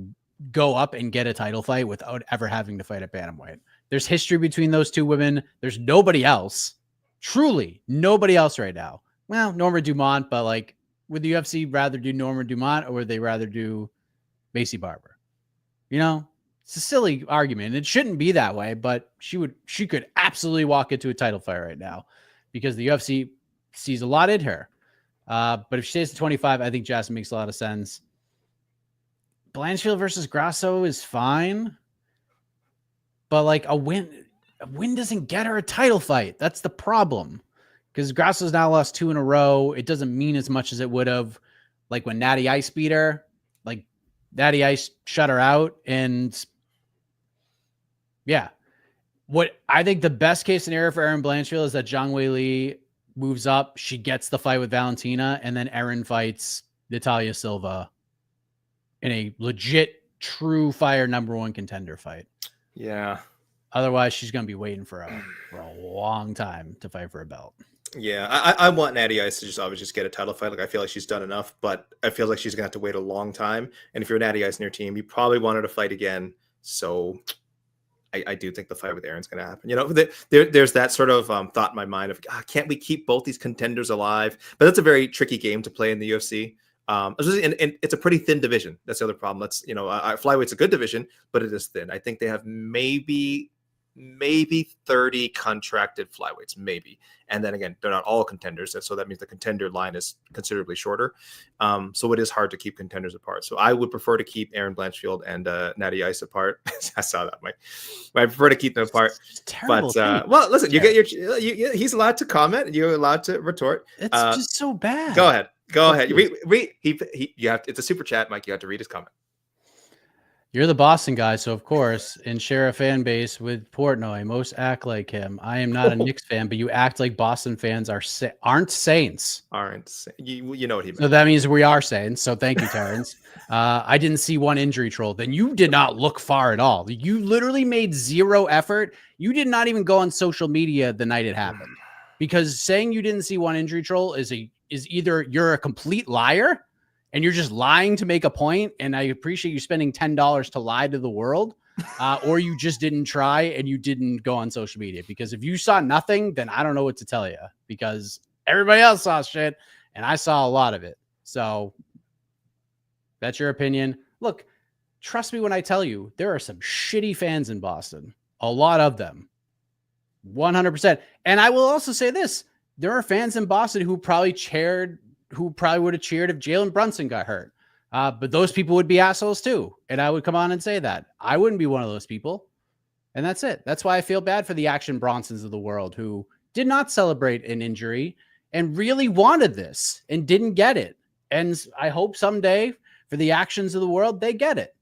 go up and get a title fight without ever having to fight at bantamweight. There's history between those two women. There's nobody else, truly nobody else right now. Well, Norma Dumont, but like, would the UFC rather do Norma Dumont or would they rather do Maycee Barber? You know, it's a silly argument. It shouldn't be that way, but she could absolutely walk into a title fight right now because the UFC sees a lot in her. But if she stays at 25, I think Jasmine makes a lot of sense. Blanchfield versus Grasso is fine, but like a win doesn't get her a title fight. That's the problem. Because Grasso's now lost 2 in a row. It doesn't mean as much as it would have, like when Natty Ice beat her. Like Natty Ice shut her out, and yeah, what I think the best case scenario for Erin Blanchfield is that Zhang Weili moves up, she gets the fight with Valentina, and then Erin fights Natalia Silva in a legit, true fire #1 contender fight.
Yeah.
Otherwise, she's going to be waiting for a long time to fight for a belt.
Yeah, I want Natty Ice to just obviously just get a title fight. Like I feel like she's done enough, but I feel like she's gonna have to wait a long time. And if you're Natty Ice in your team, you probably want her to fight again. So I do think the fight with Erin's gonna happen. You know, there's that sort of thought in my mind of can't we keep both these contenders alive? But that's a very tricky game to play in the UFC. And it's a pretty thin division. That's the other problem. Flyweight's a good division, but it is thin. I think they have maybe 30 contracted flyweights, maybe. And then again, they're not all contenders. So that means the contender line is considerably shorter. So it is hard to keep contenders apart. So I would prefer to keep Erin Blanchfield and Natty Ice apart. I saw that, Mike. I prefer to keep them apart.
But
well, listen, you get he's allowed to comment. You're allowed to retort.
It's just so bad.
Go ahead. You have it's a super chat, Mike. You have to read his comment.
You're the Boston guy, so of course, and share a fan base with Portnoy. Most act like him. I am not a Knicks fan, but you act like Boston fans aren't Saints.
You know what he meant.
So that means we are Saints. So thank you, Terrence. I didn't see one injury troll. Then you did not look far at all. You literally made zero effort. You did not even go on social media the night it happened, because saying you didn't see one injury troll is either you're a complete liar and you're just lying to make a point, and I appreciate you spending $10 to lie to the world, or you just didn't try and you didn't go on social media. Because if you saw nothing, then I don't know what to tell you, because everybody else saw shit and I saw a lot of it. So that's your opinion. Look, trust me when I tell you, there are some shitty fans in Boston, a lot of them, 100%. And I will also say this, there are fans in Boston who probably would have cheered if Jalen Brunson got hurt. But those people would be assholes too. And I would come on and say that. I wouldn't be one of those people. And that's it. That's why I feel bad for the Action Bronsons of the world who did not celebrate an injury and really wanted this and didn't get it. And I hope someday for the Actions of the world, they get it.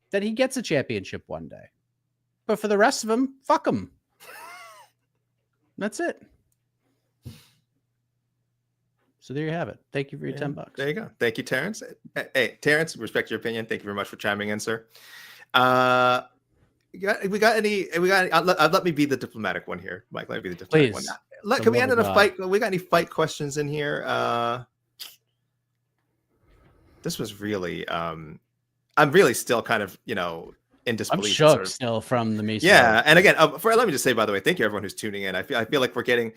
That he gets a championship one day. But for the rest of them, fuck them. That's it. So there you have it. Thank you for your $10.
There you go. Thank you, Terrence. Hey, Terrence, respect your opinion. Thank you very much for chiming in, sir. Let me be the diplomatic one here, Mike. Let me be the diplomatic one. Can we end on a fight? We got any fight questions in here? This was really, I'm really still kind of, in disbelief.
I'm shook still from the Maycee.
Yeah, and again, let me just say, by the way, thank you everyone who's tuning in. I feel like we're getting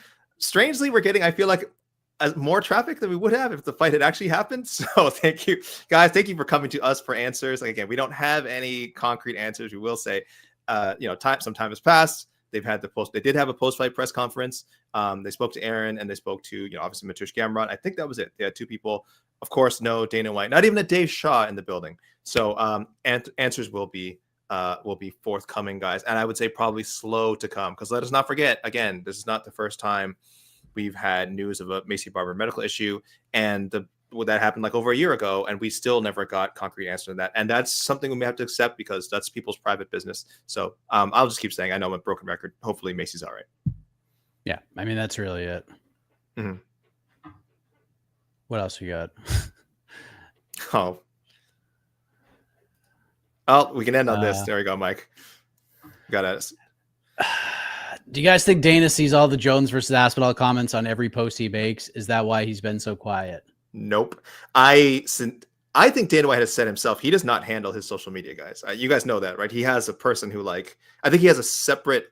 more traffic than we would have if the fight had actually happened. So thank you, guys. Thank you for coming to us for answers. Like, again, we don't have any concrete answers. We will say, some time has passed. They did have a post-fight press conference. They spoke to Erin and they spoke to, obviously Mateusz Gamorot. I think that was it. They had 2 people. Of course, no Dana White, not even a Dave Shaw in the building. So answers will be forthcoming, guys. And I would say probably slow to come, because let us not forget, again, this is not the first time we've had news of a Maycee Barber medical issue, and that happened like over a year ago, and we still never got concrete answer to that. And that's something we may have to accept, because that's people's private business. So I'll just keep saying, I know I'm a broken record. Hopefully Maycee's all right. Yeah.
I mean, that's really it.
Mm-hmm.
What else we got?
We can end on this. There we go, Mike. Got us.
Do you guys think Dana sees all the Jones versus Aspinall comments on every post he makes? Is that why he's been so quiet?
Nope. I think Dana White has said himself, he does not handle his social media, guys. You guys know that, right? He has a person who I think he has a separate,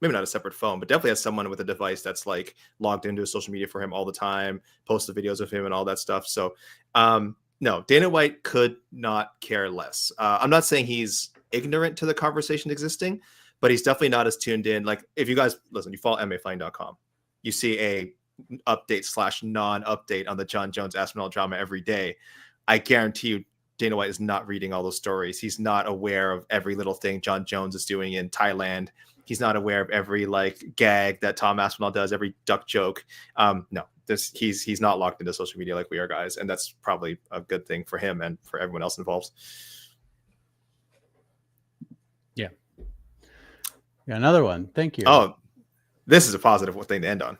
maybe not a separate phone, but definitely has someone with a device that's logged into his social media for him all the time, posts the videos of him and all that stuff. So no, Dana White could not care less. I'm not saying he's ignorant to the conversation existing, but he's definitely not as tuned in. If you guys listen, you follow MMAfighting.com, you see a update / non-update on the John Jones Aspinall drama every day. I guarantee you Dana White is not reading all those stories. He's not aware of every little thing John Jones is doing in Thailand. He's not aware of every gag that Tom Aspinall does, every duck joke. No, he's not locked into social media like we are, guys, and that's probably a good thing for him and for everyone else involved.
Yeah. Got another one. Thank you.
Oh, this is a positive thing to end on.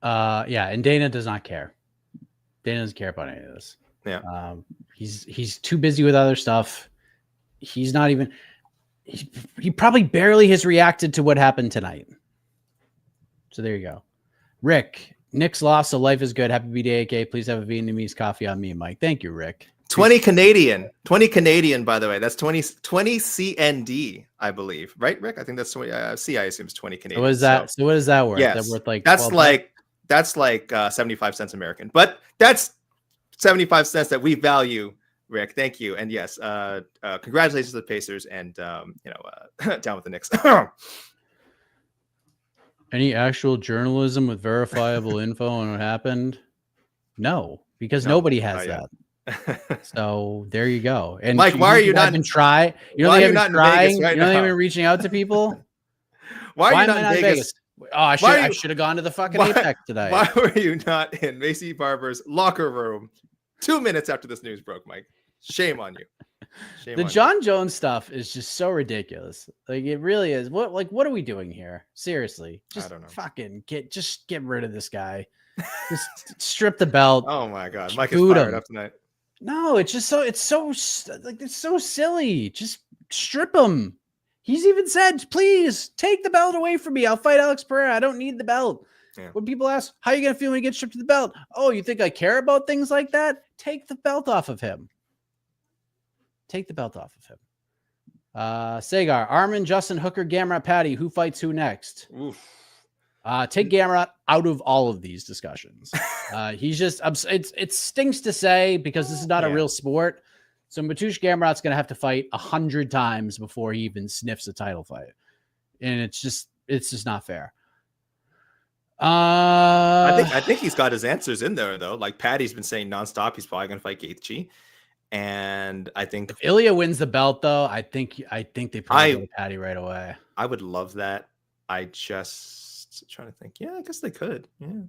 Yeah, and Dana does not care. Dana doesn't care about any of this.
Yeah.
He's too busy with other stuff. He's not even. He probably barely has reacted to what happened tonight. So there you go. Rick, Nick's lost, so life is good. Happy B-Day, AK. Please have a Vietnamese coffee on me, Mike. Thank you, Rick.
20 Canadian, by the way. That's 20 CND, I believe. Right, Rick? I think that's 20. C, I assume, is 20 Canadian.
What is that? So what is that worth?
Yes.
That worth
that's 75 cents American. But that's 75 cents that we value, Rick. Thank you. And yes, congratulations to the Pacers and down with the Knicks.
Any actual journalism with verifiable info on what happened? No, because nobody has that. So there you go. And
Mike, why are you not
even trying? You don't think I've been trying? You're not even reaching out to people?
Why are you not in Vegas?
Oh, I should have gone to the fucking Apex today.
Why were you not in Maycee Barber's locker room 2 minutes after this news broke, Mike? Shame on you.
The John Jones stuff is just so ridiculous. It really is. What are we doing here? Seriously, just
I don't know.
Fucking get rid of this guy. Just strip the belt.
Oh my God, Mike is fired up tonight.
No, it's so silly. Just strip him. He's even said, please take the belt away from me. I'll fight Alex Pereira. I don't need the belt. Yeah. When people ask, how are you going to feel when you get stripped of the belt? Oh, you think I care about things like that? Take the belt off of him. Take the belt off of him. Sagar, Armin, Justin, Hooker, Gamorot, Patty. Who fights who next?
Oof.
Take Gamorot out of all of these discussions. He's just, it stinks to say because this is not a real sport. So Mateusz Gamorot's going to have to fight 100 times before he even sniffs a title fight. And it's just not fair.
I think he's got his answers in there though. Patty's been saying nonstop, he's probably going to fight Gaethje. And I think
if Ilya wins the belt though, I think they probably go to Patty right away.
I would love that. I just trying to think. Yeah, I guess they could. Yeah.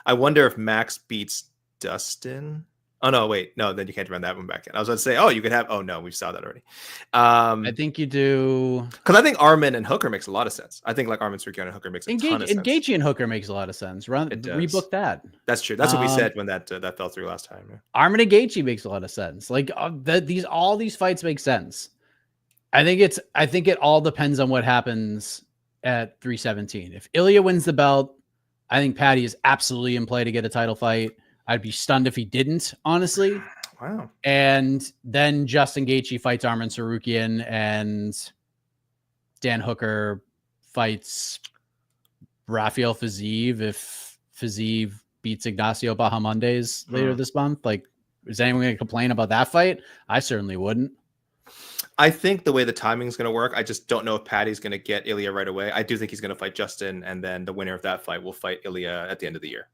I wonder if Max beats Dustin. Oh no, wait, no, then you can't run that one back in. I was going to say, oh, you could have. Oh no, we saw that already.
I think you do
because I think Armin and Hooker makes a lot of sense. I think Armin Strickland and Hooker makes a ton of sense.
Gaethje and Hooker makes a lot of sense. Rebook that.
That's true. That's what we said when that fell through last time. Yeah.
Armin and Gaethje makes a lot of sense. All these fights make sense. I think it all depends on what happens at 317. If Ilya wins the belt, I think Patty is absolutely in play to get a title fight. I'd be stunned if he didn't, honestly.
Wow.
And then Justin Gaethje fights Armin Tsarukyan, and Dan Hooker fights Rafael Fiziev if Fiziev beats Ignacio Bahamondes later this month. Is anyone going to complain about that fight? I certainly wouldn't.
I think the way the timing is going to work, I just don't know if Patty's going to get Ilya right away. I do think he's going to fight Justin, and then the winner of that fight will fight Ilya at the end of the year,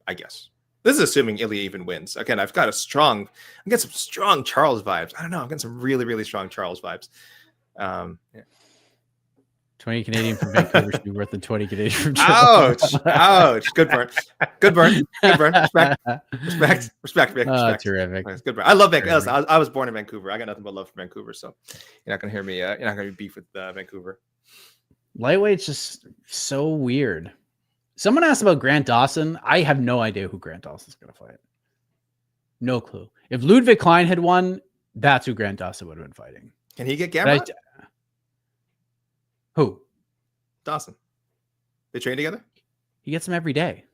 I guess. This is assuming Ilya even wins. Again, I'm getting some strong Charles vibes. I don't know. I'm getting some really, really strong Charles vibes. Yeah.
20 Canadian from Vancouver should be worth the 20 Canadian from Charles.
Ouch. Good burn. Respect.
Terrific.
Good burn. I love Vancouver. I was born in Vancouver. I got nothing but love for Vancouver. So you're not going to hear me. You're not going to be beef with Vancouver.
Lightweight's just so weird. Someone asked about Grant Dawson. I have no idea who Grant Dawson's going to fight. No clue. If Ludwig Klein had won, that's who Grant Dawson would have been fighting.
Can he get Gamorot?
Who?
Dawson. They train together?
He gets them every day.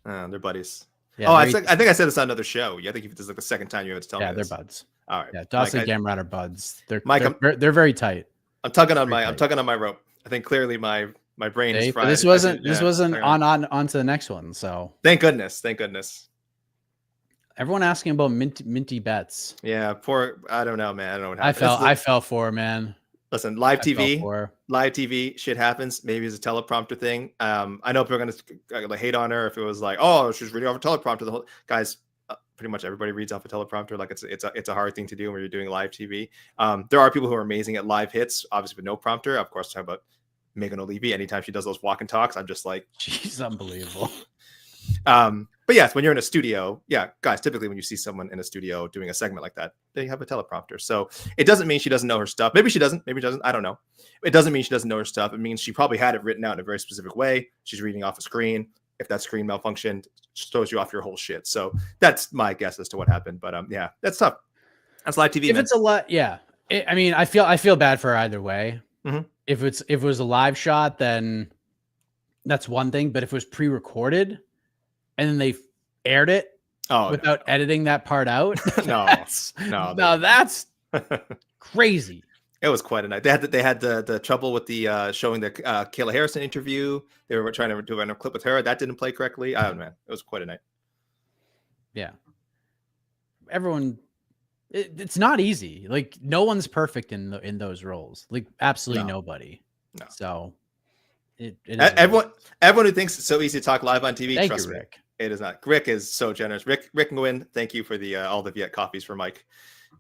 They're buddies.
Yeah,
I think I said this on another show. Yeah, I think this is like the second time you have to tell me
they're
this.
buds.
All right.
Yeah, Dawson and Gamorot are buds. They're very tight.
I'm tugging on my rope. I think clearly my brain is fried.
This wasn't on to the next one. So
thank goodness.
Everyone asking about minty bets.
Yeah, I don't know, man. I don't know what happened.
I fell for it, man.
Listen, live TV shit happens. Maybe it's a teleprompter thing. I know people are gonna hate on her if it was like, oh, she's reading off a teleprompter. The whole guys, pretty much everybody reads off a teleprompter. Like it's a hard thing to do when you're doing live TV. There are people who are amazing at live hits, obviously with no prompter. Of course, talking about Megan O'Leary. Anytime she does those walk and talks, I'm just like,
she's unbelievable.
But yes, when you're in a studio, guys, typically when you see someone in a studio doing a segment like that, they have a teleprompter. So it doesn't mean she doesn't know her stuff. Maybe she doesn't. I don't know. It doesn't mean she doesn't know her stuff. It means she probably had it written out in a very specific way. She's reading off a screen. If that screen malfunctioned, it throws you off your whole shit. So that's my guess as to what happened. But that's tough. That's live TV.
It's a lot, I feel bad for her either way.
Mm-hmm.
If it was a live shot, then that's one thing. But if it was pre-recorded and then they aired it without editing that part out, that's crazy.
It was quite a night. They had the trouble with the showing the Kayla Harrison interview. They were trying to do a clip with her that didn't play correctly. I don't know, man. It was quite a night.
Yeah, everyone. It's not easy. Like no one's perfect in those roles. Like absolutely nobody. No. So
everyone who thinks it's so easy to talk live on TV, trust me, Rick. It is not. Rick is so generous. Rick and Gwyn, thank you for the all the Viet coffees for Mike.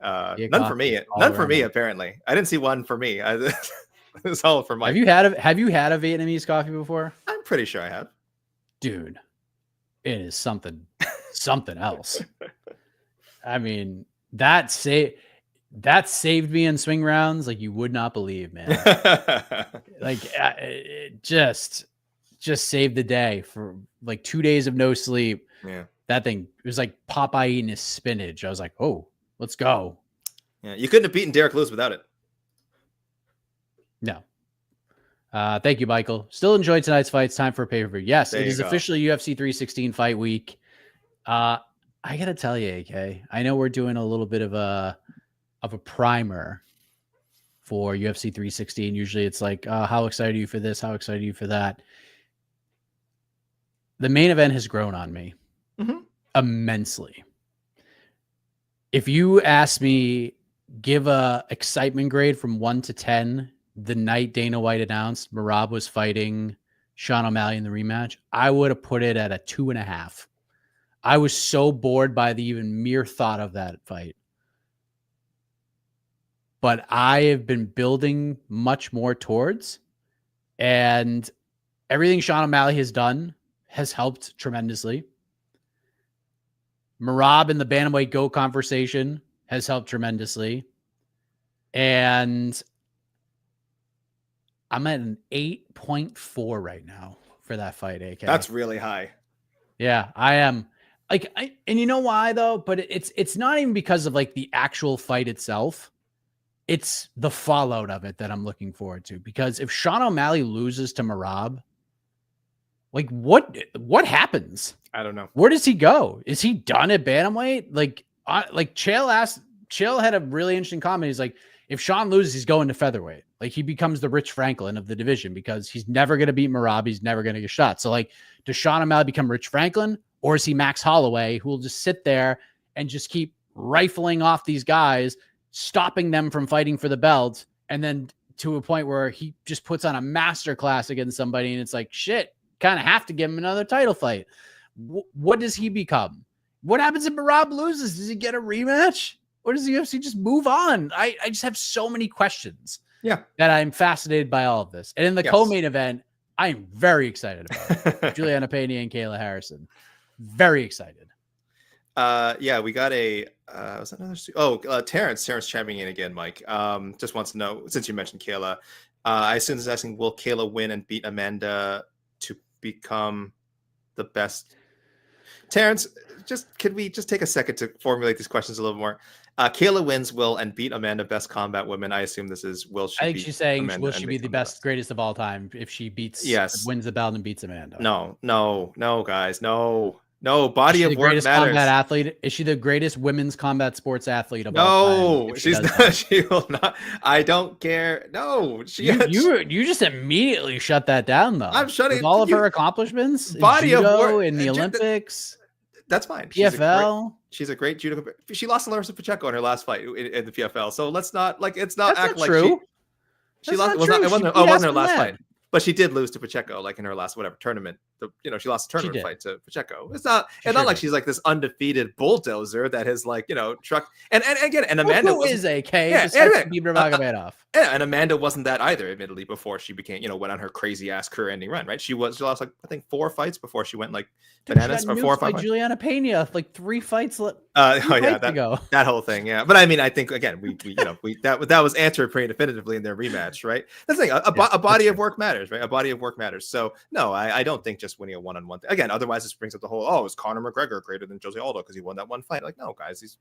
None for me. None for me. Apparently, I didn't see one for me. It's all for Mike.
Have you had a Vietnamese coffee before?
I'm pretty sure I have.
Dude, it is something else. I mean, that saved me in swing rounds like you would not believe, man. Like it just saved the day for like 2 days of no sleep.
Yeah, that
thing, it was like Popeye eating his spinach. I was like, oh, let's go.
Yeah, you couldn't have beaten Derek Lewis without it.
No. Thank you, Michael. Still enjoyed tonight's fight. It's time for a pay-per-view. Yes, it is officially UFC 316 fight week. I gotta tell you, AK, I know we're doing a little bit of a primer for UFC 316. Usually it's like, how excited are you for this? How excited are you for that? The main event has grown on me immensely. If you ask me, give a excitement grade from 1 to 10, the night Dana White announced Merab was fighting Sean O'Malley in the rematch, I would have put it at a 2.5. I was so bored by the even mere thought of that fight. But I have been building much more towards, and everything Sean O'Malley has done has helped tremendously. Merab in the bantamweight GO conversation has helped tremendously. And I'm at an 8.4 right now for that fight, AK.
That's really high.
Yeah, I am. And you know why though? But it's not even because of like the actual fight itself. It's the fallout of it that I'm looking forward to. Because if Sean O'Malley loses to Merab, like what happens?
I don't know.
Where does he go? Is he done at bantamweight? Like Chael had a really interesting comment. He's like, if Sean loses, he's going to featherweight. Like he becomes the Rich Franklin of the division because he's never going to beat Merab. He's never going to get shot. So like, does Sean O'Malley become Rich Franklin, or is he Max Holloway who will just sit there and just keep rifling off these guys, stopping them from fighting for the belt, and then to a point where he just puts on a masterclass against somebody, and it's like, shit, kind of have to give him another title fight. What does he become? What happens if Merab loses? Does he get a rematch? Or does the UFC just move on? I just have so many questions.
Yeah.
That I'm fascinated by all of this. And in the co-main event, I am very excited about it. Juliana Pena and Kayla Harrison. Very excited.
Yeah, we got a was that another Terrence chiming in again, Mike. Just wants to know, since you mentioned Kayla, I assume this is asking, will Kayla win and beat Amanda to become the best? Terrence, could we just take a second to formulate these questions a little more? Kayla wins will and beat Amanda best combat women. I assume this is will she
I think
beat
she's saying
Amanda
will
and
she be
make
the
Amanda
best, greatest of all time if she
Yes.
wins the belt and beats Amanda?
No, guys, no. Body of work matters.
Combat athlete? Is she the greatest women's combat sports athlete of
No,
all time?
she's not. She will not. I don't care. No,
you just immediately shut that down though.
I'm shutting
with all of her accomplishments.
Body
judo,
of work
in the Olympics.
That's fine.
PFL.
She's a great judo. She lost to Larissa Pacheco in her last fight in the PFL. So let's not it's not
That's
act
not
like
true.
she lost. It wasn't her last fight. But she did lose to Pacheco, like in her last tournament. She lost a tournament fight to Pacheco. It's not like she's like this undefeated bulldozer that has truck. And again, and Amanda
who is AK? Yeah,
and Amanda wasn't that either, admittedly, before she became went on her crazy ass career-ending run. Right? She lost I think 4 fights before she went bananas, or 4 or 5.
Juliana Pena, 3 fights.
That whole thing, yeah. But I mean, I think again, that was answered pretty definitively in their rematch, right? That's the thing. A body of work matters, right? A body of work matters. So no, I don't think just winning a one-on-one thing. Again, otherwise this brings up the whole, is Conor McGregor greater than Jose Aldo because he won that one fight? No, guys, he's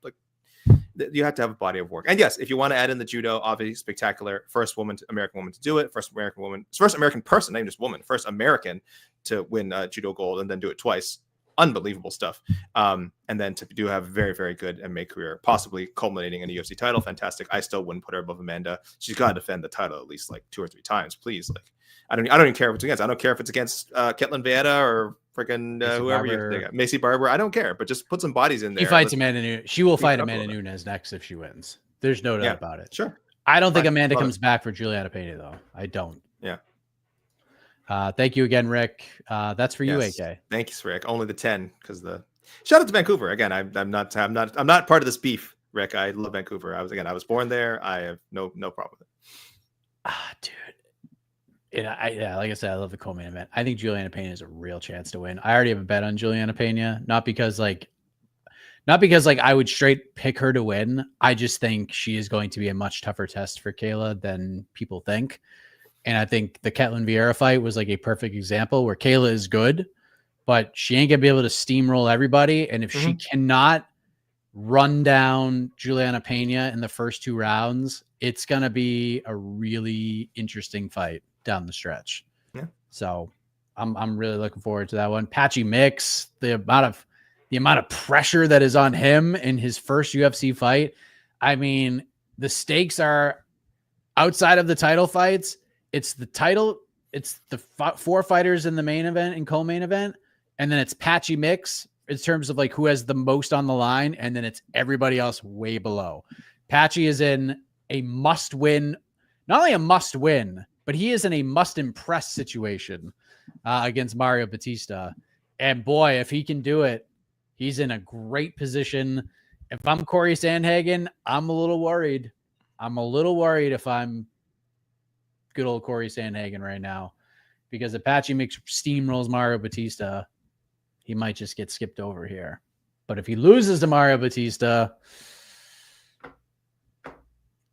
you have to have a body of work. And yes, if you want to add in the judo, obviously spectacular. First American woman to do it. First American person, not even just woman. First American to win judo gold and then do it twice. Unbelievable stuff. And then to have a very, very good MMA career, possibly culminating in a UFC title. Fantastic. I still wouldn't put her above Amanda. She's got to defend the title at least 2 or 3 times, please. I don't even care if it's against. I don't care if it's against Ketlin Vieira or freaking whoever you got. Maycee Barber. I don't care, but just put some bodies in there.
She fights Amanda Nunes. She will fight Amanda Nunes next if she wins. There's no doubt about it.
Sure.
I don't think Amanda comes back for Juliana Pena though. I don't.
Yeah.
Thank you again, Rick. That's for you, AK.
Thanks, Rick. Only the 10 because shout out to Vancouver again. I'm not part of this beef, Rick. I love Vancouver. I was born there. I have no problem with it.
Dude. Like I said, I love the co-main event. I think Juliana Pena is a real chance to win. I already have a bet on Juliana Pena, not because I would straight pick her to win. I just think she is going to be a much tougher test for Kayla than people think. And I think the Ketlin Vieira fight was a perfect example where Kayla is good, but she ain't gonna be able to steamroll everybody. And if she cannot run down Juliana Pena in the first 2 rounds, it's gonna be a really interesting fight down the stretch.
Yeah.
So I'm really looking forward to that one. Patchy Mix, the amount of pressure that is on him in his first UFC fight. I mean, the stakes are outside of the title fights. It's the title. It's the 4 fighters in the main event and co-main event. And then it's Patchy Mix in terms of who has the most on the line. And then it's everybody else way below. Patchy is in a must win, not only a must win, but he is in a must impress situation against Mario Batista. And boy, if he can do it, he's in a great position. If I'm Corey Sandhagen, I'm a little worried. If I'm good old Corey Sandhagen right now, because if Patchy Mix steamrolls Mario Batista, he might just get skipped over here. But if he loses to Mario Batista,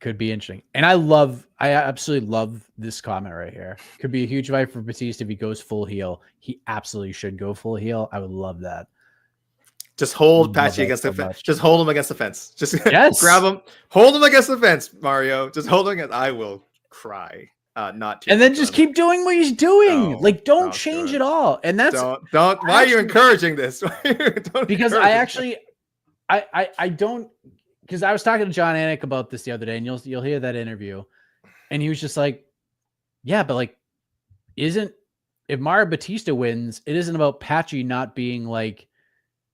could be interesting. And I absolutely love this comment right here. Could be a huge fight for Batista if he goes full heel. He absolutely should go full heel. I would love that.
Just hold Patchy against the fence. Just hold him against the fence. Just grab him. Hold him against the fence, Mario. Just hold him against. I will cry. And then
just keep doing what he's doing. Don't change it all. And that's
don't. Why are you encouraging this?
Because I don't. Because I was talking to John Anik about this the other day, and you'll hear that interview, and he was just like, "Yeah, but if Mario Batista wins, it isn't about Patchy not being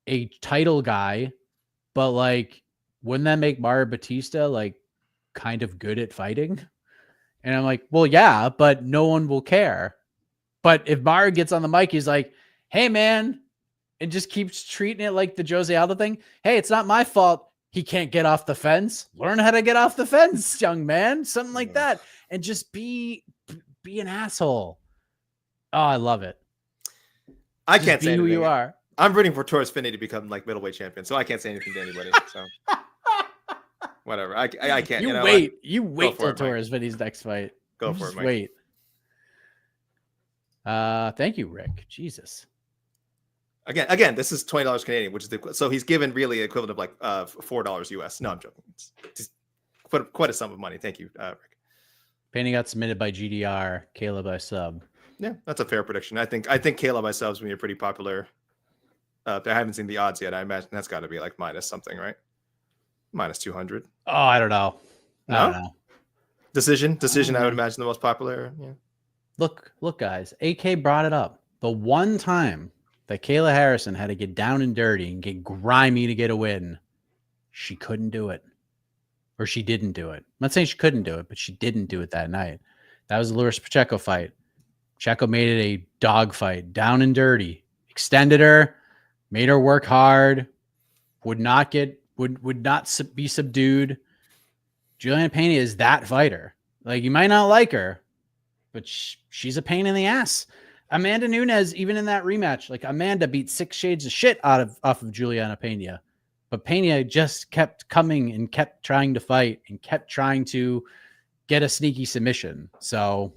a title guy, but wouldn't that make Mario Batista kind of good at fighting?" And I'm like, "Well, yeah, but no one will care." But if Mario gets on the mic, he's like, "Hey, man," and just keeps treating it like the Jose Aldo thing. "Hey, it's not my fault. He can't get off the fence. Learn how to get off the fence, young man." Something like that. And just be an asshole. Oh, I love it.
I can't say
who you are.
I'm rooting for Torres Finney to become middleweight champion, so I can't say anything to anybody. So whatever. I can't.
You wait till Torres Finney's next fight.
Go for it, Mike.
Wait. Thank you, Rick. Jesus.
Again, this is $20 Canadian, which is so he's given really equivalent of like $4 US. No, I'm joking. It's just quite a sum of money. Thank you, Rick.
Pena got submitted by GDR, Kayla by sub.
Yeah, that's a fair prediction. I think Kayla by subs will be pretty popular. I haven't seen the odds yet. I imagine that's got to be like minus something, right? Minus 200.
Oh, I don't know.
No?
I don't know.
Decision. I would imagine the most popular. Yeah.
Look, guys. AK brought it up. The one time that Kayla Harrison had to get down and dirty and get grimy to get a win, she couldn't do it. Or she didn't do it. I'm not saying she couldn't do it, but she didn't do it that night. That was the Lourdes Pacheco fight. Pacheco made it a dog fight, down and dirty, extended her, made her work hard, would not be subdued. Juliana Pena is that fighter. Like, you might not like her, but she's a pain in the ass. Amanda Nunes, even in that rematch, like, Amanda beat 6 shades of shit off of Juliana Pena. But Pena just kept coming and kept trying to fight and kept trying to get a sneaky submission. So,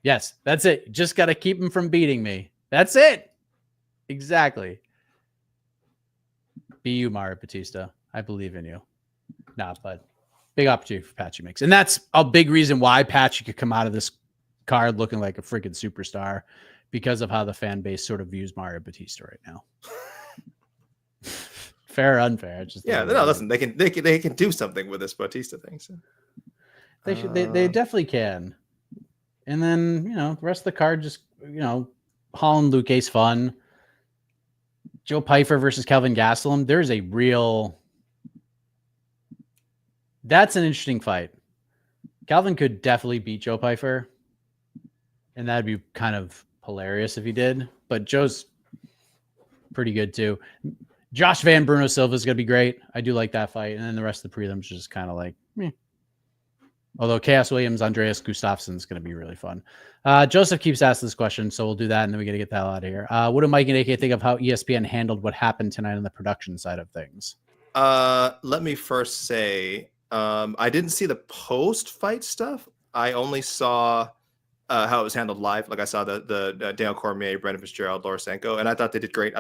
yes, that's it. Just got to keep him from beating me. That's it. Exactly. Be you, Mario Batista. I believe in you. Nah, but big opportunity for Patchy Mix. And that's a big reason why Patchy could come out of this card looking like a freaking superstar, because of how the fan base sort of views Mario Batista right now. Fair or unfair? Just
yeah, no, listen, they can do something with this Batista thing. So.
They definitely can. And then, the rest of the card, just, Holland Luque's fun. Joe Pyfer versus Kelvin Gastelum. There's a real... That's an interesting fight. Calvin could definitely beat Joe Pyfer, and that'd be kind of hilarious if he did. But Joe's pretty good too. Josh Van Bruno Silva is going to be great. I do like that fight. And then the rest of the prelims just kind of like, meh. Although Chaos Williams, Andreas Gustafsson is going to be really fun. Joseph keeps asking this question, so we'll do that, and then we got to get the hell out of here. What do Mike and AK think of how ESPN handled what happened tonight on the production side of things?
Let me first say, I didn't see the post-fight stuff. I only saw how it was handled live. Like, I saw the Daniel Cormier, Brendan Fitzgerald, Laura Sanko, and I thought they did great.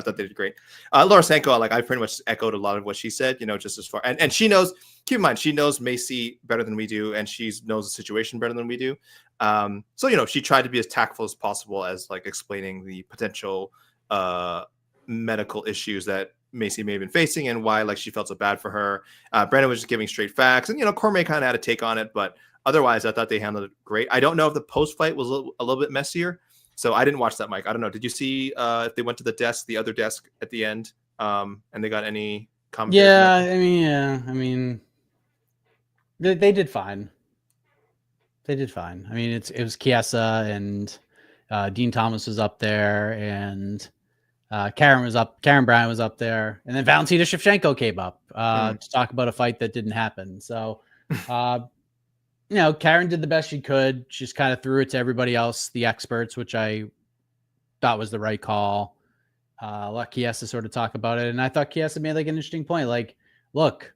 Laura Sanko, like, I pretty much echoed a lot of what she said, just as far, and she knows, keep in mind, she knows Maycee better than we do, and she knows the situation better than we do. So, she tried to be as tactful as possible as, like, explaining the potential medical issues that Maycee may have been facing and why, like, she felt so bad for her. Brandon was just giving straight facts, and Cormier kind of had a take on it, but otherwise I thought they handled it great. I don't know if the post fight was a little bit messier, so I didn't watch that, Mike. I don't know. Did you see if they went to the other desk at the end, and they got any commentary?
Yeah, I mean, they did fine. They did fine. I mean, it was Chiesa and Dean Thomas was up there, and Karen Bryan was up there, and then Valentina Shevchenko came up to talk about a fight that didn't happen. So, Karen did the best she could. She just kind of threw it to everybody else, the experts, which I thought was the right call. Let Chiesa sort of talk about it, and I thought Chiesa made like an interesting point. Like, look,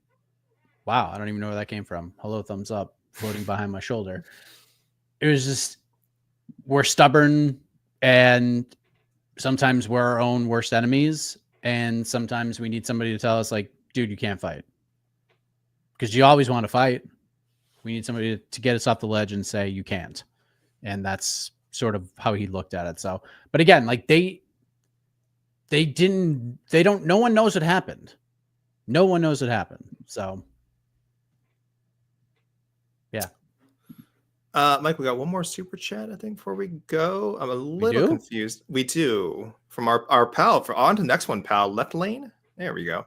wow, I don't even know where that came from. Hello, thumbs up, floating behind my shoulder. It was just, we're stubborn, and sometimes we're our own worst enemies, and sometimes we need somebody to tell us, like, dude, you can't fight. Because you always want to fight. We need somebody to get us off the ledge and say you can't. And that's sort of how he looked at it. So, but again, like, no one knows what happened. No one knows what happened. So, yeah.
Mike, we got one more super chat, I think, before we go. I'm a little confused. We do. From our pal. On to the next one, pal. Left lane. There we go.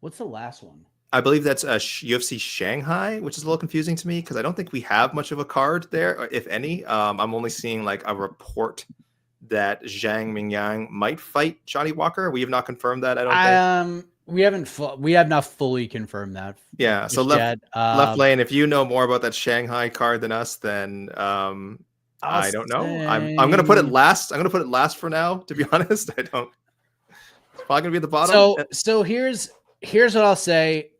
What's the last one?
I believe that's UFC Shanghai, which is a little confusing to me because I don't think we have much of a card there, if any. I'm only seeing like a report that Zhang Mingyang might fight Johnny Walker. We have not confirmed that, I don't think.
We have not fully confirmed that.
Yeah, so left lane, if you know more about that Shanghai card than us, then I don't know. I'm gonna put it last. I'm gonna put it last for now, to be honest. I don't. It's probably gonna be at the bottom.
So here's what I'll say.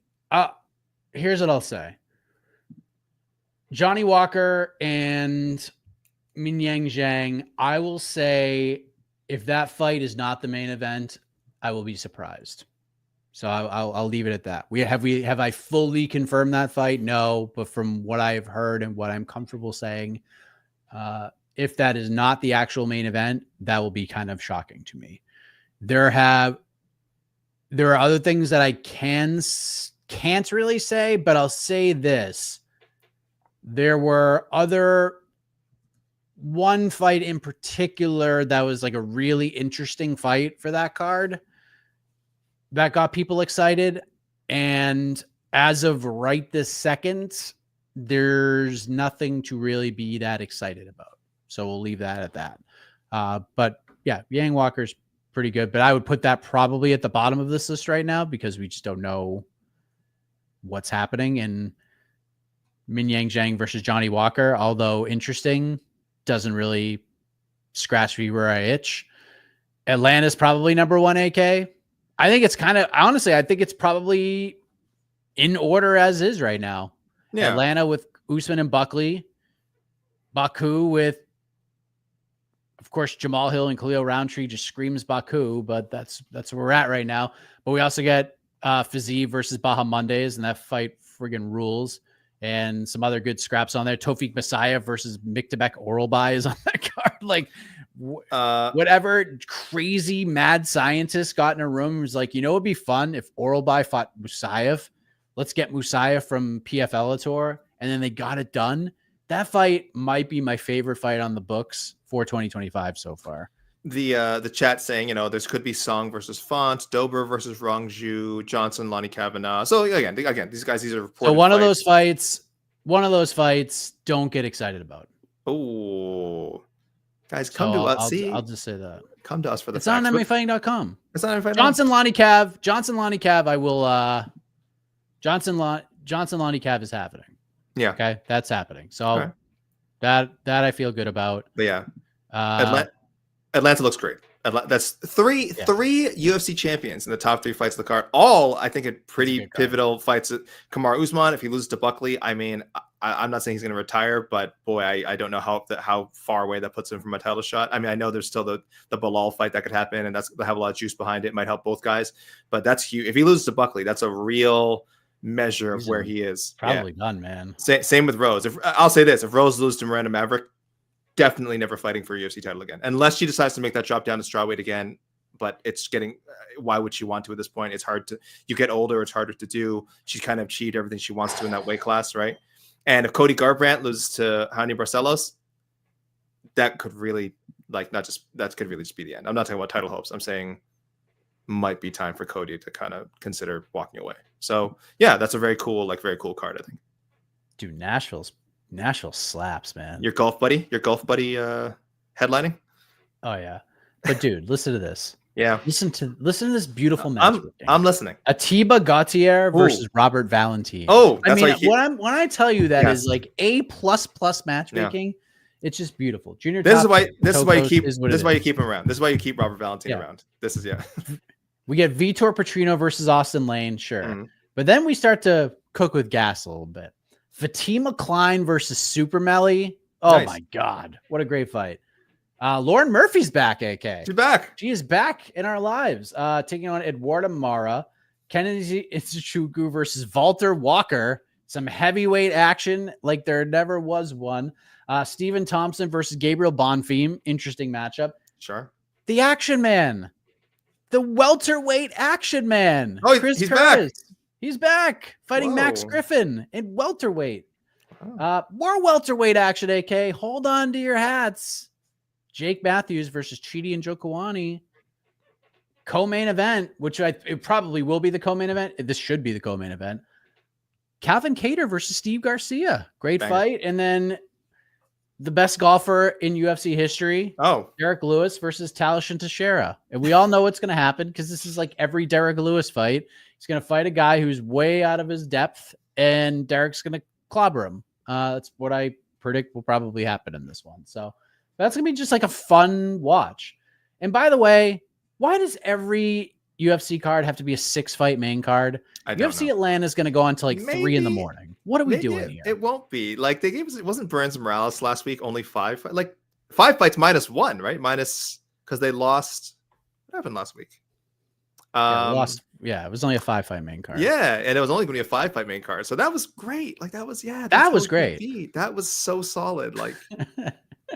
Here's what I'll say. Johnny Walker and Minyang Zhang. I will say if that fight is not the main event, I will be surprised. So I'll leave it at that. Have I fully confirmed that fight? No, but from what I've heard and what I'm comfortable saying, if that is not the actual main event, that will be kind of shocking to me. There are other things that I can't really say, but I'll say this. There were one fight in particular that was like a really interesting fight for that card that got people excited. And as of right this second, there's nothing to really be that excited about. So we'll leave that at that. But yeah, Yang Walker's pretty good, but I would put that probably at the bottom of this list right now because we just don't know what's happening. And Minyang Zhang versus Johnny Walker, although interesting, doesn't really scratch me where I itch. Atlanta's probably number one, AK. I think it's I think it's probably in order as is right now. Yeah. Atlanta with Usman and Buckley. Baku with, of course, Jamal Hill and Khalil Roundtree just screams Baku, but that's where we're at right now. But we also get Fiziev versus Baha Mondays, and that fight friggin' rules. And some other good scraps on there. Tofik Messiah versus Miktabek Oralbai is on that card. Like, whatever crazy mad scientist got in a room and was like, you know, it'd be fun if Oralbai fought Musayev. Let's get Musayev from PFL Tour. And then they got it done. That fight might be my favorite fight on the books for 2025 so far.
The chat saying, you know, this could be Song versus Font, Dober versus Rongju, Johnson, Lonnie Kavanaugh. So again, these guys, these are reported.
So one of those fights, don't get excited about.
Oh, guys, come to us.
I'll just say that.
Come to us for the.
It's on MMAfighting.com.
It's on MMAfighting.
Johnson Lonnie Cav. I will. Johnson Lonnie Cav is happening.
Yeah.
Okay, that's happening. So that I feel good about.
But yeah. Atlanta looks great. That's three UFC champions in the top 3 fights of the card. All, I think, pretty pivotal fights. Kamaru Usman, if he loses to Buckley, I mean, I'm not saying he's going to retire, but boy, I don't know how far away that puts him from a title shot. I mean, I know there's still the Bilal fight that could happen, and they'll have a lot of juice behind it. It might help both guys, but that's huge. If he loses to Buckley, that's a real measure of where he is.
Probably done, man.
Same with Rose. I'll say this: if Rose loses to Miranda Maverick, definitely never fighting for a UFC title again, unless she decides to make that drop down to strawweight again. But it's getting, why would she want to at this point? It's hard to, you get older, it's harder to do. She's kind of achieved everything she wants to in that weight class, right? And if Cody Garbrandt loses to Jaime Barcelos, that could really, that could really just be the end. I'm not talking about title hopes. I'm saying might be time for Cody to kind of consider walking away. So yeah, that's a very cool card, I think.
Dude, Nashville slaps, man.
Your golf buddy headlining.
Oh yeah, but dude, listen to this.
Yeah,
listen to this beautiful match.
I'm listening.
Atiba Gautier versus Robert Valentin.
Oh,
I mean, when I tell you that is like A++ matchmaking,
yeah.
It's just beautiful. Junior.
This is why you keep him around. This is why you keep Robert Valentin around. This is
We get Vitor Petrino versus Austin Lane, sure, but then we start to cook with gas a little bit. Fatima Klein versus Super Melly. Oh my God. What a great fight. Lauren Murphy's back, AK.
She's back.
She is back in our lives. Taking on Eduardo Mara. Kennedy Izuchuku versus Walter Walker. Some heavyweight action like there never was one. Stephen Thompson versus Gabriel Bonfim. Interesting matchup.
Sure.
The Action Man. The welterweight Action Man.
Oh,
Chris
he's
Curtis.
back.
He's back fighting Max Griffin in welterweight. More welterweight action, AK. Hold on to your hats. Jake Matthews versus Chidi and Njokuani. Co-main event, which it probably will be the co-main event. This should be the co-main event. Calvin Kattar versus Steve Garcia. Great fight. And then the best golfer in UFC history.
Oh,
Derek Lewis versus Talashin Teixeira. And we all know what's going to happen because this is like every Derek Lewis fight. He's going to fight a guy who's way out of his depth, and Derek's going to clobber him. That's what I predict will probably happen in this one. So that's going to be just like a fun watch. And by the way, why does every UFC card have to be a 6-fight main card? UFC Atlanta is going to go on to like 3 in the morning. What are we doing here?
It won't be like they gave us. It wasn't Burns Morales last week. Only 5. Like 5 fights minus 1, right? Minus because they lost. What happened last week?
Lost. Yeah, it was only a 5-fight main card.
Yeah, and it was only going to be a 5-fight main card, so that was great. Like that was
that was great.
That was so solid. Like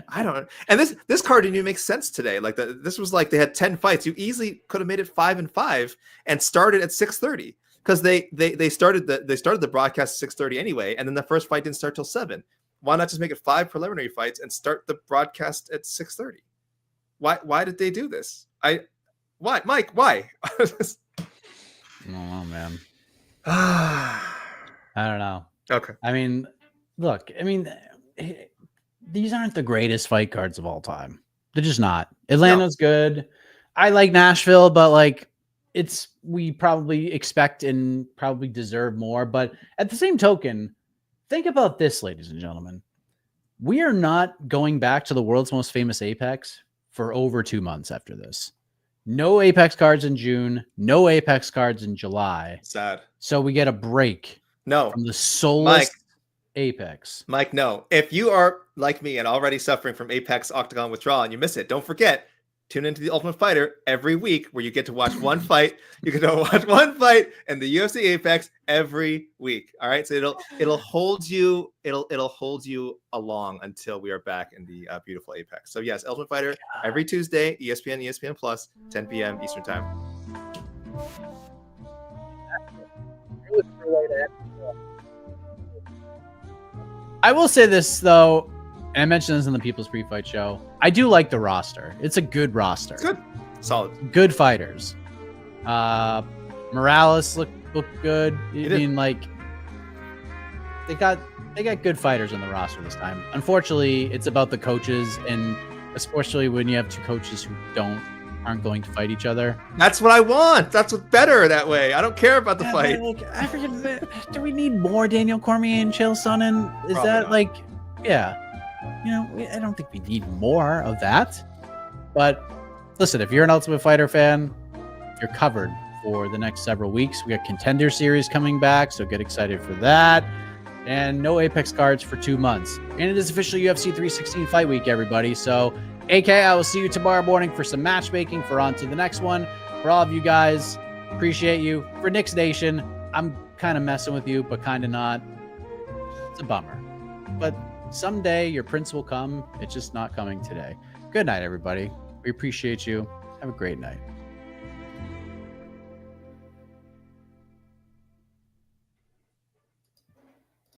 I don't know. And this card didn't even make sense today. Like this was like they had 10 fights. You easily could have made it 5-5 and started at 6:30 because they started the broadcast at 6:30 anyway, and then the first fight didn't start till 7. Why not just make it 5 preliminary fights and start the broadcast at 6:30? Why did they do this? Why, Mike? Why?
Oh man. I don't know.
Okay.
I mean, look, these aren't the greatest fight cards of all time. They're just not. Atlanta's good. I like Nashville, but like we probably expect and probably deserve more. But at the same token, think about this, ladies and gentlemen. We are not going back to the world's most famous Apex for over 2 months after this. No Apex cards in June, no Apex cards in July.
Sad.
So we get a break.
No.
From the soulless Apex.
Mike, no. If you are like me and already suffering from Apex Octagon withdrawal and you miss it, don't forget, tune into the Ultimate Fighter every week where you get to watch one fight. You get to watch one fight in the UFC Apex every week. All right. So it'll hold you, it'll hold you along until we are back in the beautiful Apex. So yes, Ultimate Fighter every Tuesday, ESPN Plus, 10 p.m. Eastern time.
I will say this though, and I mentioned this in the People's Pre-Fight Show. I do like the roster. It's a good roster.
It's good. Solid.
Good fighters. Morales look good. I mean, like they got good fighters on the roster this time. Unfortunately, it's about the coaches, and especially when you have two coaches who aren't going to fight each other.
That's what I want. That's what's better that way. I don't care about the fight.
Like, I forget. Do we need more Daniel Cormier and Chael Sonnen? Is probably that not. Like, yeah? You know, I don't think we need more of that. But listen, if you're an Ultimate Fighter fan, you're covered for the next several weeks. We got Contender Series coming back, so get excited for that. And no Apex cards for 2 months. And it is officially UFC 316 Fight Week, everybody. So, AK, I will see you tomorrow morning for some matchmaking for on to the next one. For all of you guys, appreciate you. For Nick's Nation, I'm kind of messing with you, but kind of not. It's a bummer. But someday your prince will come. It's just not coming today. Good night, everybody. We appreciate you. Have a great night.